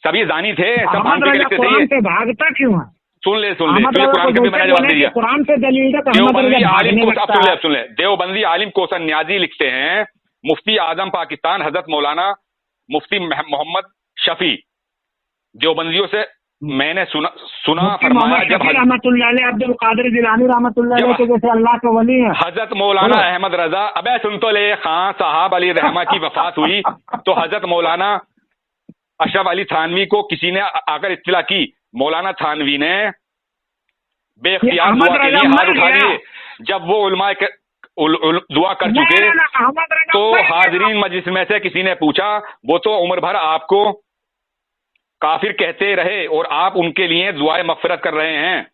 सभी जानी थे, सब मानते लिखते थे, भागता क्यों है? सुन ले तुझे कुरान के भी मैंने जवाब दे दिया। कुरान से दलील है, देवबंदी आलिम को सुन ले, देवबंदी आलिम कोसन न्याजी लिखते हैं, मुफ्ती आजम पाकिस्तान हजरत मौलाना मुफ्ती मोहम्मद शफी, देवबंदियों से मैंने सुना फरमाया, जब अब्दुल कादिर जिलानी रहमतुल्लाह के जैसे अल्लाह के वली हैं, हजरत मौलाना अहमद रजा, अबे सुन तो ले, खान साहब अली रहमा की वफात हुई तो हजरत मौलाना अशरफ अली थानवी को किसी ने आकर इत्तला की, मौलाना थानवी ने बेख्तियार दुआ के लिए हाथ उठा दिए। जब वो उलमा दुआ कर चुके तो हाजरीन मजलिस में से किसी ने पूछा, वो तो उम्र भर आपको काफिर कहते रहे और आप उनके लिए दुआए मग़फ़िरत कर रहे हैं।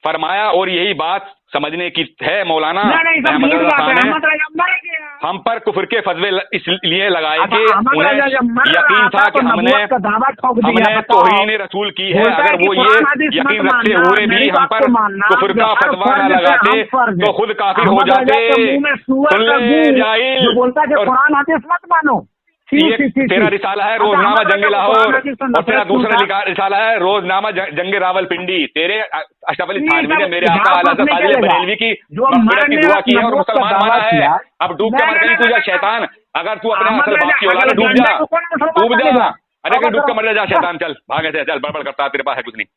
फरमाया और यही बात समझने की है, मौलाना अहमद रजा खान ने हम पर कुफ्र के फतवे इसलिए लगाए कि उन्हें यकीन था कि हमने तौहीन रसूल की है, अगर वो ये यकीन रखते हुए भी हम पर कुफ्र का फतवा न लगाते तो खुद काफिर हो जाते। सुन ले जाहिल, तेरा रिसाला है रोजनामा जंग लाहौर और तेरा दूसरा रिसाला है रोजनामा जंग रावलपिंडी। तेरे अशरफ अली थानवी ने मेरे आका आला हज़रत फाजिल बरेलवी की मग़फ़िरत की दुआ की है और मुसलमान माना है। अब डूब के मर गई तू या शैतान, अगर तू अपने असल बाप की औलाद डूब जा। अरे डूब के मर जा शैतान, चल भागे से, चल बड़बड़ करता, तेरे पास है कुछ नहीं।